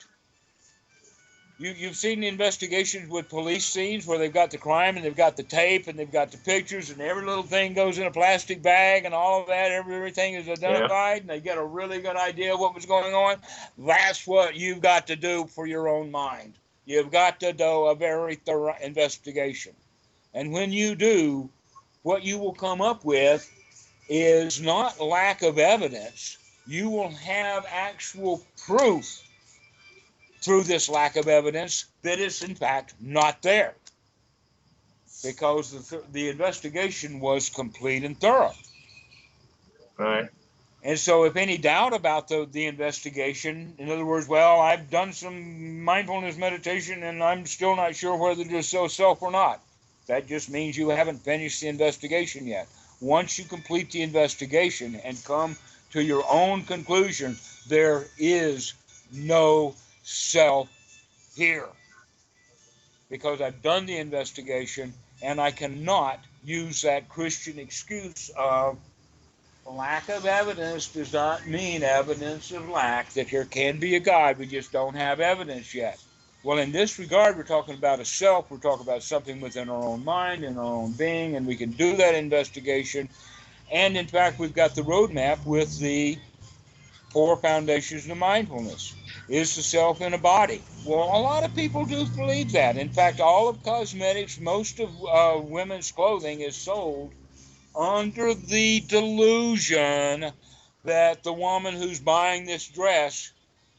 [SPEAKER 1] you've seen the investigations with police scenes where they've got the crime and they've got the tape and they've got the pictures and every little thing goes in a plastic bag and all of that, everything is identified and they get a really good idea of what was going on. That's what you've got to do for your own mind. You've got to do a very thorough investigation. And when you do, what you will come up with is not lack of evidence. You will have actual proof through this lack of evidence that it's in fact not there. Because the investigation was complete and thorough.
[SPEAKER 2] Right.
[SPEAKER 1] And so if any doubt about the investigation, in other words, well, I've done some mindfulness meditation and I'm still not sure whether there's self or not. That just means you haven't finished the investigation yet. Once you complete the investigation and come to your own conclusion There is no self here, because I've done the investigation, and I cannot use that Christian excuse of lack of evidence does not mean evidence of lack, that there can be a God, we just don't have evidence yet. Well, in this regard, we're talking about a self, we're talking about something within our own mind, in our own being, and we can do that investigation. And in fact, we've got the roadmap with the 4 foundations of mindfulness. Is the self in a body? Well, a lot of people do believe that. In fact, all of cosmetics, most of women's clothing is sold under the delusion that the woman who's buying this dress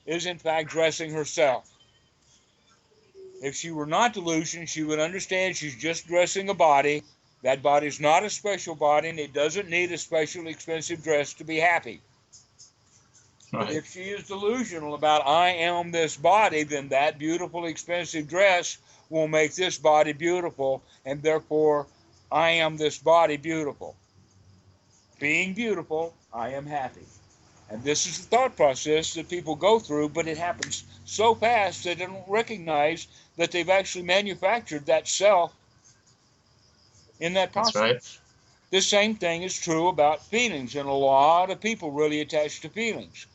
[SPEAKER 1] is in fact dressing herself. If she were not delusional, she would understand she's just dressing a body. That body's not a special body, and it doesn't need a special expensive dress to be happy. But if she is delusional about I am this body, then that beautiful expensive dress will make this body beautiful, and therefore I am this body beautiful. Being beautiful, I am happy. And this is the thought process that people go through, but it happens so fast they don't recognize that they've actually manufactured that self in that process. That's right. The same thing is true about feelings, and a lot of people really attach to feelings.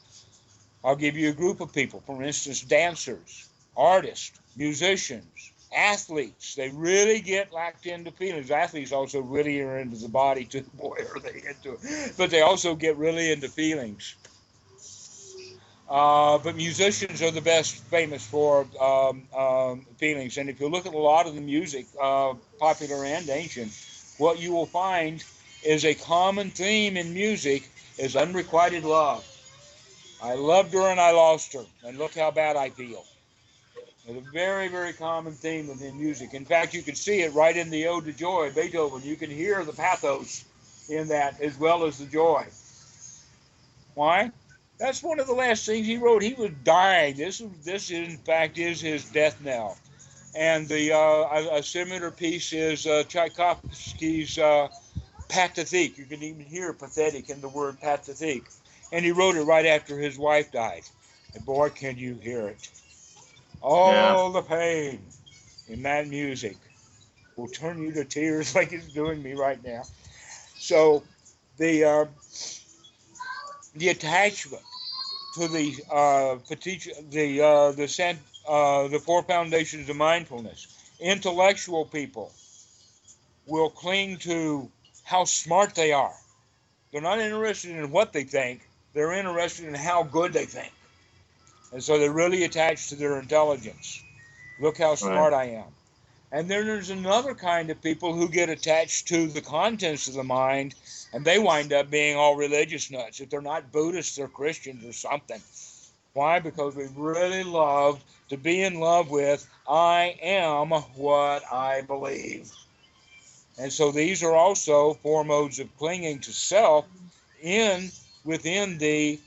[SPEAKER 1] I'll give you a group of people, for instance, dancers, artists, musicians, athletes. They really get locked into feelings. Athletes also really are into the body too. Boy, are they into it. But they also get really into feelings. But musicians are the best famous for feelings. And if you look at a lot of the music, popular and ancient, what you will find is a common theme in music is unrequited love. I loved her and I lost her, and look how bad I feel. It's a very, very common theme within music. In fact, you can see it right in the Ode to Joy, Beethoven. You can hear the pathos in that as well as the joy. Why? That's one of the last things he wrote. He was dying. This in fact, is his death knell. And the a similar piece is Tchaikovsky's Pathétique. You can even hear pathetic in the word pathétique. And he wrote it right after his wife died. And boy, can you hear it. All the pain in that music will turn you to tears like it's doing me right now. So the attachment to the 4 foundations of mindfulness. Intellectual people will cling to how smart they are. They're not interested in what they think. They're interested in how good they think. And so they're really attached to their intelligence. Look how smart I am. And then there's another kind of people who get attached to the contents of the mind, and they wind up being all religious nuts. If they're not Buddhists, they're Christians or something. Why? Because we really love to be in love with, I am what I believe. And so these are also 4 modes of clinging to self within the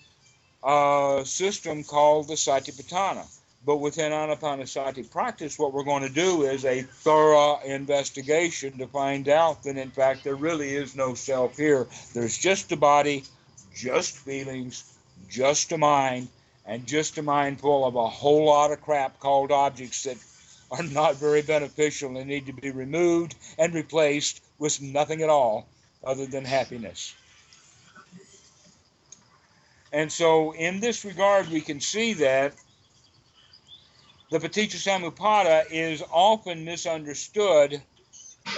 [SPEAKER 1] system called the Satipatthana. But within Anapanasati practice, what we're going to do is a thorough investigation to find out that, in fact, there really is no self here. There's just a body, just feelings, just a mind, and just a mind full of a whole lot of crap called objects that are not very beneficial and need to be removed and replaced with nothing at all other than happiness. And so in this regard, we can see that the Paticcasamuppada is often misunderstood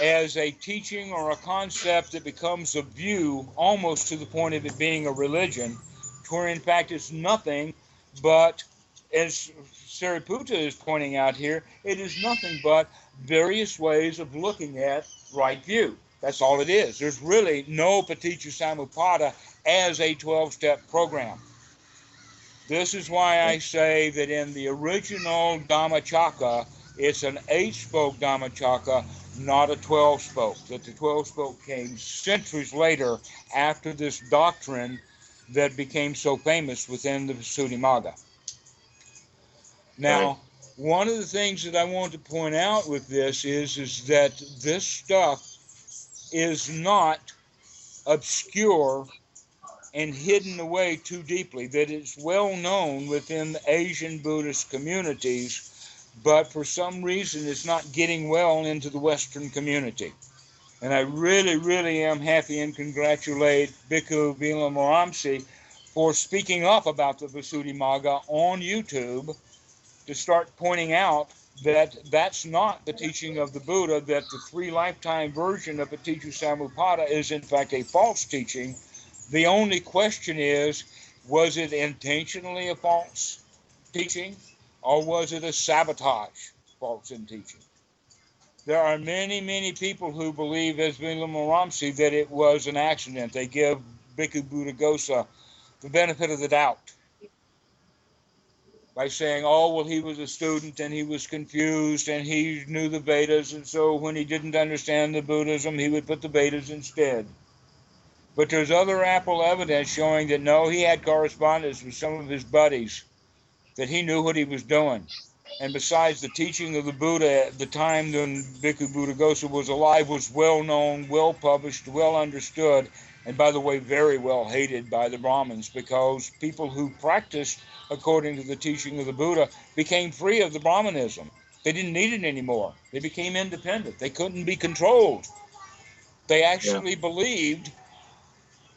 [SPEAKER 1] as a teaching or a concept that becomes a view almost to the point of it being a religion, where in fact it's nothing but, as Sariputta is pointing out here, it is nothing but various ways of looking at right view. That's all it is. There's really no Paticcasamuppada as a 12-step program. This is why I say that in the original Dhammacakka, it's an 8-spoke Dhammacakka, not a 12-spoke. That the 12-spoke came centuries later after this doctrine that became so famous within the Visuddhimagga. Now, one of the things that I want to point out with this is that this stuff is not obscure and hidden away too deeply, that it's well known within the Asian Buddhist communities, but for some reason it's not getting well into the Western community. And I really, really am happy and congratulate Bhikkhu Vimalaramsi for speaking up about the Visuddhimagga on YouTube to start pointing out that that's not the teaching of the Buddha, that the 3 lifetime version of Paticca Samuppada is in fact a false teaching. The only question is, was it intentionally a false teaching, or was it a sabotage false in teaching? There are many, many people who believe, as Vimalaramsi, that it was an accident. They give Bhikkhu Buddhaghosa the benefit of the doubt by saying, oh, well, he was a student and he was confused and he knew the Vedas, and so when he didn't understand the Buddhism, he would put the Vedas instead. But there's other ample evidence showing that no, he had correspondence with some of his buddies, that he knew what he was doing. And besides, the teaching of the Buddha at the time when Bhikkhu Buddhaghosa was alive was well known, well published, well understood, and by the way, very well hated by the Brahmins, because people who practiced according to the teaching of the Buddha became free of the Brahmanism. They didn't need it anymore. They became independent. They couldn't be controlled. They actually believed,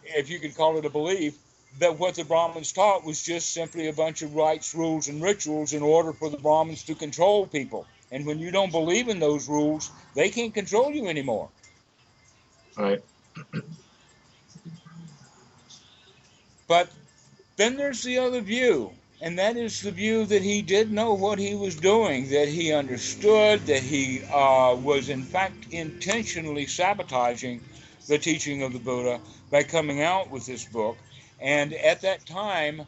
[SPEAKER 1] if you could call it a belief, that what the Brahmins taught was just simply a bunch of rites, rules, and rituals in order for the Brahmins to control people. And when you don't believe in those rules, they can't control you anymore.
[SPEAKER 2] Right.
[SPEAKER 1] But then there's the other view, and that is the view that he did know what he was doing, that he understood, that he was in fact intentionally sabotaging the teaching of the Buddha by coming out with this book. And at that time,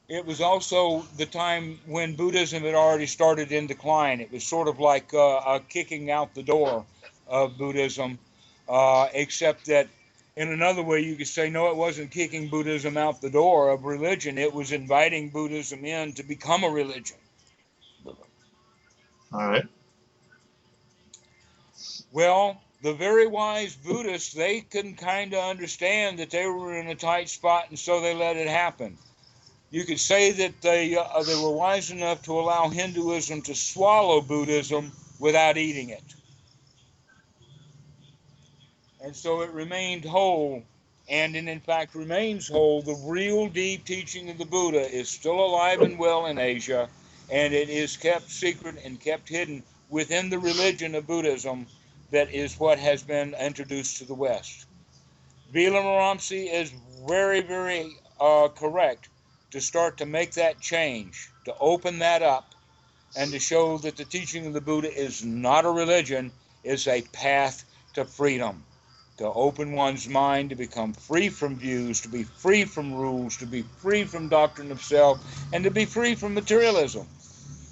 [SPEAKER 1] it was also the time when Buddhism had already started in decline. It was sort of like a kicking out the door of Buddhism, except that in another way you could say, no, it wasn't kicking Buddhism out the door of religion. It was inviting Buddhism in to become a religion.
[SPEAKER 2] All right.
[SPEAKER 1] Well, the very wise Buddhists, they couldn't kind of understand that they were in a tight spot, and so they let it happen. You could say that they were wise enough to allow Hinduism to swallow Buddhism without eating it. And so it remained whole, and in fact remains whole. The real deep teaching of the Buddha is still alive and well in Asia, and it is kept secret and kept hidden within the religion of Buddhism that is what has been introduced to the West. Vimalaramsi is very, very correct to start to make that change, to open that up, and to show that the teaching of the Buddha is not a religion, is a path to freedom, to open one's mind, to become free from views, to be free from rules, to be free from doctrine of self, and to be free from materialism.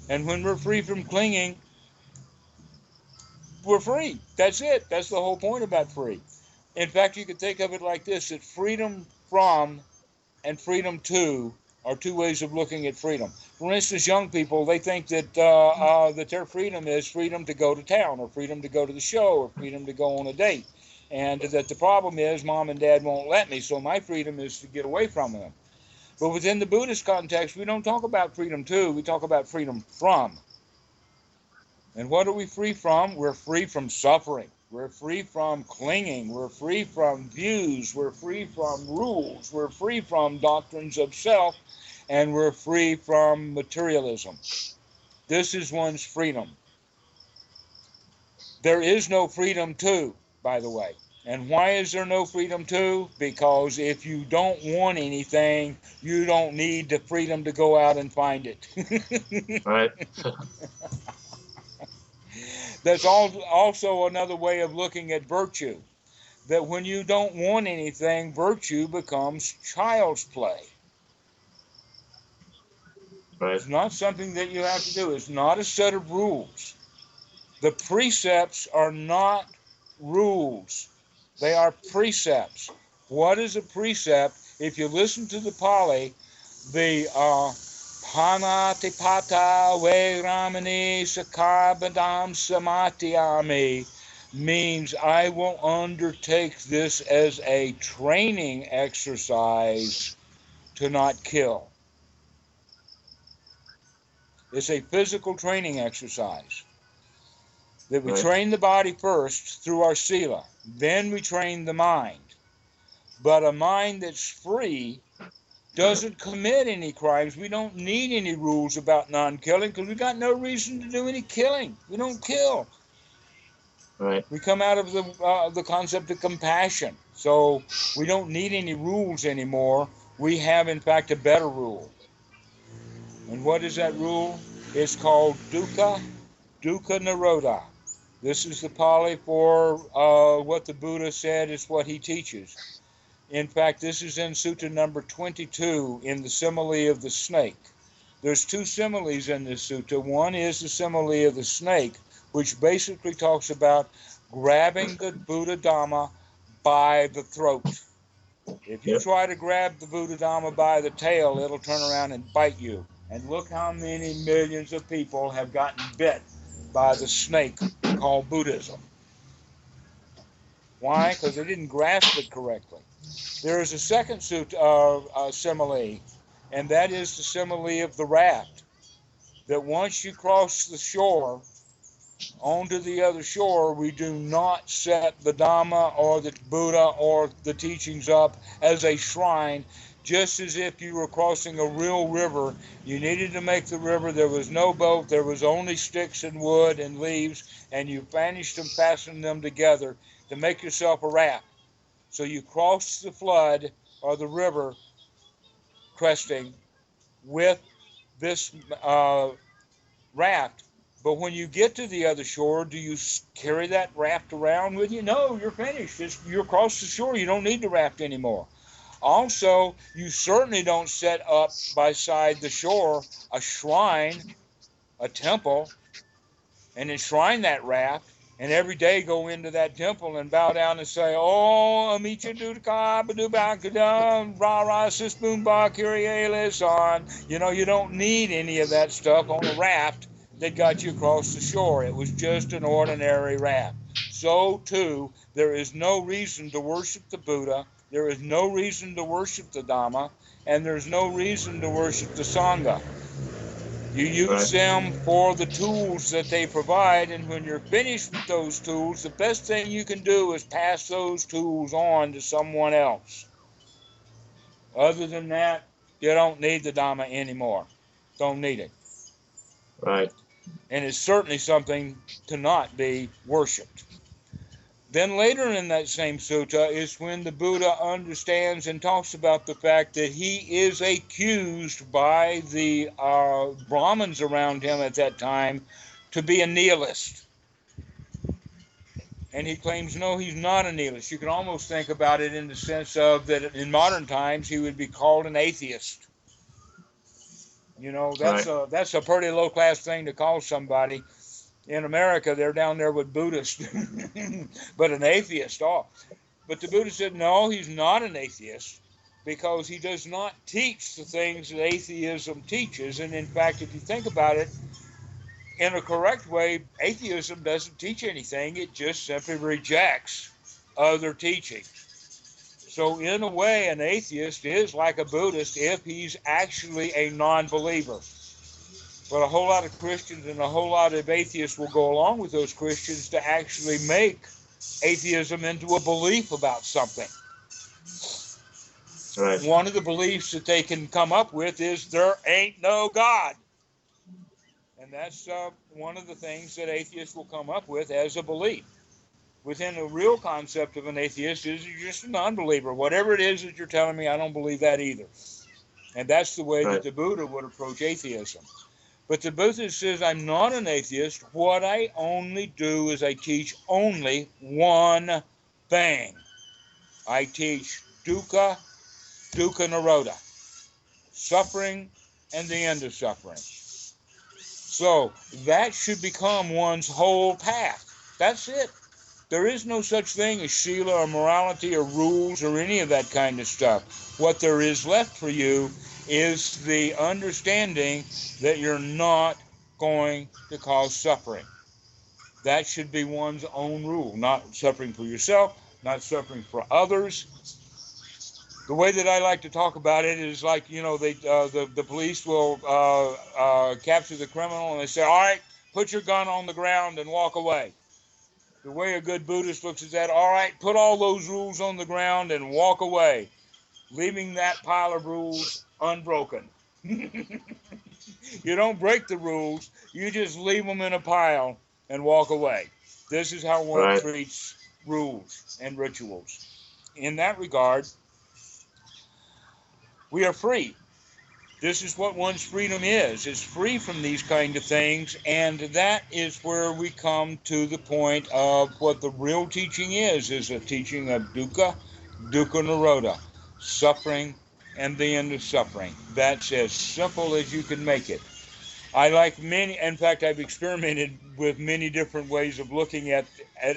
[SPEAKER 1] And when we're free from clinging, we're free. That's it. That's the whole point about free. In fact, you could think of it like this, that freedom from and freedom to are two ways of looking at freedom. For instance, young people, they think that that their freedom is freedom to go to town, or freedom to go to the show, or freedom to go on a date. And that the problem is mom and dad won't let me, so my freedom is to get away from them. But within the Buddhist context, we don't talk about freedom to, we talk about freedom from. And what are we free from? We're free from suffering. We're free from clinging. We're free from views. We're free from rules. We're free from doctrines of self. And we're free from materialism. This is one's freedom. There is no freedom to, by the way. And why is there no freedom to? Because if you don't want anything, you don't need the freedom to go out and find it.
[SPEAKER 2] Right.
[SPEAKER 1] That's also another way of looking at virtue. That when you don't want anything, virtue becomes child's play.
[SPEAKER 2] Right.
[SPEAKER 1] It's not something that you have to do. It's not a set of rules. The precepts are not rules. They are precepts. What is a precept? If you listen to the Pali, the Panatipata Vairamani Sakarbadam Samatiyami, means I will undertake this as a training exercise to not kill. It's a physical training exercise. That we
[SPEAKER 2] Right.
[SPEAKER 1] train the body first through our sila. Then we train the mind. But a mind that's free doesn't commit any crimes. We don't need any rules about non-killing because we got no reason to do any killing. We don't kill.
[SPEAKER 2] Right.
[SPEAKER 1] We come out of the concept of compassion. So we don't need any rules anymore. We have, in fact, a better rule. And what is that rule? It's called dukkha nirodha. This is the Pali for what the Buddha said is what he teaches. In fact, this is in Sutta number 22 in the simile of the snake. There's two similes in this sutta. One is the simile of the snake, which basically talks about grabbing the Buddha Dhamma by the throat. If you
[SPEAKER 2] Yep.
[SPEAKER 1] try to grab the Buddha Dhamma by the tail, it'll turn around and bite you. And look how many millions of people have gotten bit by the snake called Buddhism. Why? Because they didn't grasp it correctly. There is a second simile, and that is the simile of the raft. That once you cross the shore onto the other shore, we do not set the Dhamma or the Buddha or the teachings up as a shrine, just as if you were crossing a real river. You needed to make the river. There was no boat. There was only sticks and wood and leaves, and you vanished them, fastened them together to make yourself a raft. So you cross the flood or the river cresting with this raft. But when you get to the other shore, do you carry that raft around with you? No, you're finished. You're across the shore. You don't need the raft anymore. Also, you certainly don't set up beside the shore a shrine, a temple, and enshrine that raft, and every day go into that temple and bow down and say, "Oh, Amicha Dudaka, Badubakadam, Ra Sis Boomba, Kyrie Eleison." You know, you don't need any of that stuff on a raft that got you across the shore. It was just an ordinary raft. So, too, there is no reason to worship the Buddha, there is no reason to worship the Dhamma, and there's no reason to worship the Sangha. You use them for the tools that they provide, and when you're finished with those tools, the best thing you can do is pass those tools on to someone else. Other than that, you don't need the Dhamma anymore. Don't need it.
[SPEAKER 2] Right.
[SPEAKER 1] And it's certainly something to not be worshipped. Then later in that same sutta is when the Buddha understands and talks about the fact that he is accused by the Brahmins around him at that time to be a nihilist. And he claims, no, he's not a nihilist. You can almost think about it in the sense of that in modern times he would be called an atheist. You know, that's a pretty low-class thing to call somebody. In America, they're down there with Buddhists, but an atheist. Oh. But the Buddha said, no, he's not an atheist because he does not teach the things that atheism teaches. And in fact, if you think about it, in a correct way, atheism doesn't teach anything. It just simply rejects other teachings. So in a way, an atheist is like a Buddhist if he's actually a non-believer. But a whole lot of Christians and a whole lot of atheists will go along with those Christians to actually make atheism into a belief about something.
[SPEAKER 2] Right.
[SPEAKER 1] One of the beliefs that they can come up with is there ain't no God. And that's one of the things that atheists will come up with as a belief. Within the real concept of an atheist is you're just a non-believer. Whatever it is that you're telling me, I don't believe that either. And that's the way that the Buddha would approach atheism. But the Buddha says, I'm not an atheist. What I only do is I teach only one thing. I teach dukkha nirodha, suffering and the end of suffering. So that should become one's whole path. That's it. There is no such thing as sila or morality or rules or any of that kind of stuff. What there is left for you is the understanding that you're not going to cause suffering. That should be one's own rule, not suffering for yourself, not suffering for others. The way that I like to talk about it is like, the police will capture the criminal and they say, all right, put your gun on the ground and walk away. The way a good Buddhist looks at that, all right, put all those rules on the ground and walk away, leaving that pile of rules unbroken. You don't break the rules, you just leave them in a pile and walk away. This is how one treats rules and rituals. In that regard, we are free. This is what one's freedom is. It's free from these kind of things, and that is where we come to the point of what the real teaching is a teaching of dukkha, dukkha nirodha, suffering and the end of suffering. That's as simple as you can make it. I like many, in fact, I've experimented with many different ways of looking at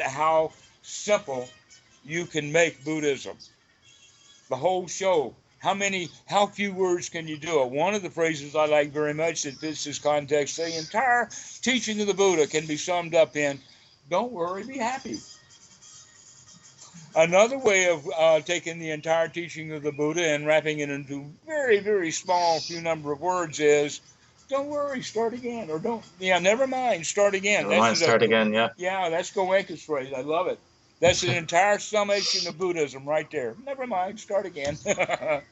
[SPEAKER 1] how simple you can make Buddhism. The whole show. How few words can you do it? One of the phrases I like very much that fits this context, the entire teaching of the Buddha can be summed up in, don't worry, be happy. Another way of taking the entire teaching of the Buddha and wrapping it into very, very small few number of words is, don't worry, start again. Or never mind, start again.
[SPEAKER 2] Start again, yeah.
[SPEAKER 1] Yeah, that's Goenka's phrase. I love it. That's an entire summation of Buddhism right there. Never mind, start again. The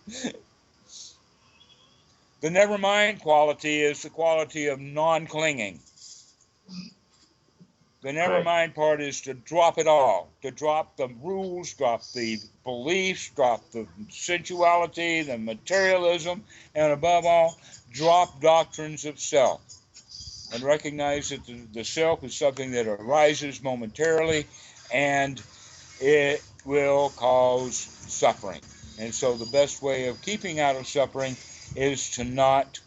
[SPEAKER 1] never mind quality is the quality of non-clinging. The never mind part is to drop it all, to drop the rules, drop the beliefs, drop the sensuality, the materialism, and above all, drop doctrines of self. And recognize that the self is something that arises momentarily, and it will cause suffering. And so the best way of keeping out of suffering is to not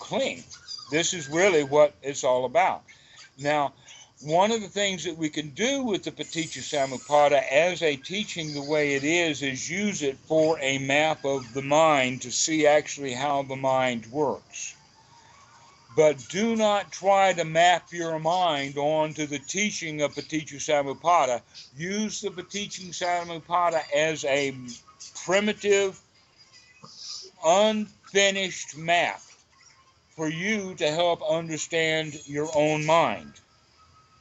[SPEAKER 1] cling. This is really what it's all about. Now, one of the things that we can do with the Paticca as a teaching the way it is use it for a map of the mind to see actually how the mind works. But do not try to map your mind onto the teaching of Paticca. Use the Paticca as a primitive, unfinished map for you to help understand your own mind.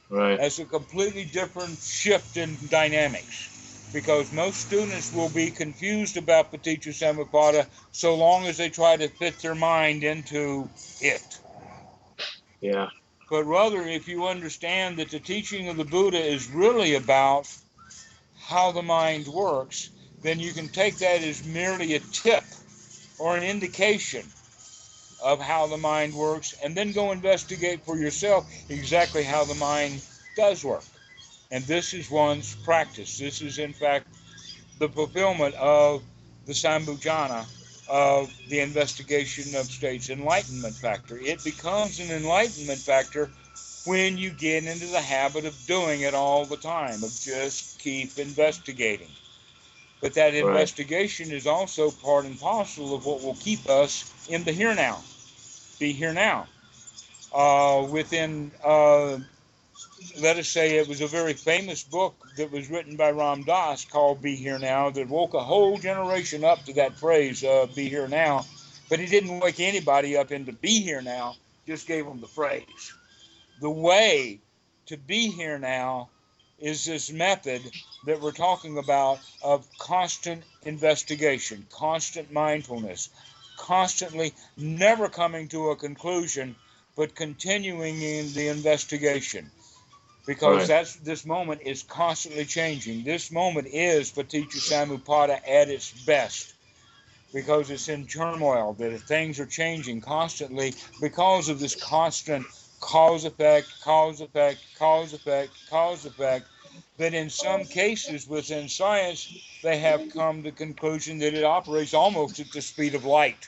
[SPEAKER 2] Right.
[SPEAKER 1] That's a completely different shift in dynamics, because most students will be confused about Paticca so long as they try to fit their mind into it.
[SPEAKER 2] Yeah.
[SPEAKER 1] But rather, if you understand that the teaching of the Buddha is really about how the mind works, then you can take that as merely a tip or an indication of how the mind works, and then go investigate for yourself exactly how the mind does work. And this is one's practice. This is, in fact, the fulfillment of the Sambhujana, of the investigation of state's enlightenment factor. It becomes an enlightenment factor when you get into the habit of doing it all the time, of just keep investigating. But that investigation is also part and parcel of what will keep us in the here now. Be here now. Let us say it was a very famous book that was written by Ram Dass called Be Here Now, that woke a whole generation up to that phrase, be here now. But he didn't wake anybody up into be here now, just gave them the phrase. The way to be here now is this method that we're talking about of constant investigation, constant mindfulness, constantly never coming to a conclusion, but continuing in the investigation. Because this moment is constantly changing. This moment is Paticca at its best, because it's in turmoil, that things are changing constantly because of this constant cause effect, cause effect, cause effect, cause effect, that in some cases within science, they have come to the conclusion that it operates almost at the speed of light.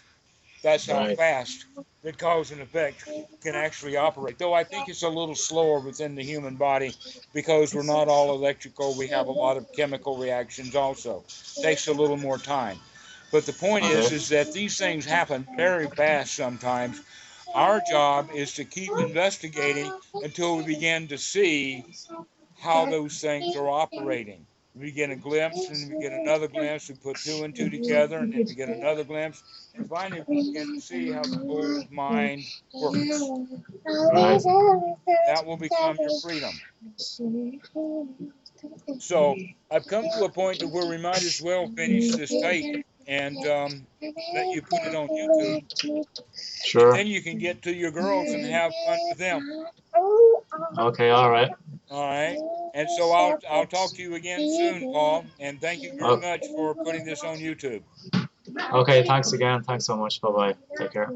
[SPEAKER 1] That's how fast that cause and effect can actually operate. Though I think it's a little slower within the human body, because we're not all electrical. We have a lot of chemical reactions also. It takes a little more time. But the point is that these things happen very fast sometimes, Our job is to keep investigating until we begin to see how those things are operating. We get a glimpse, and we get another glimpse. We put two and two together, and then we get another glimpse, and finally we begin to see how the whole mind works.
[SPEAKER 2] Right.
[SPEAKER 1] That will become your freedom. So I've come to a point to where we might as well finish this tape and let you put it on YouTube.
[SPEAKER 2] Sure.
[SPEAKER 1] Then you can get to your girls and have fun with them.
[SPEAKER 2] Okay, all right.
[SPEAKER 1] All right. And so I'll talk to you again soon, Paul. And thank you very much for putting this on YouTube.
[SPEAKER 2] Okay, thanks again. Thanks so much. Bye-bye. Take care.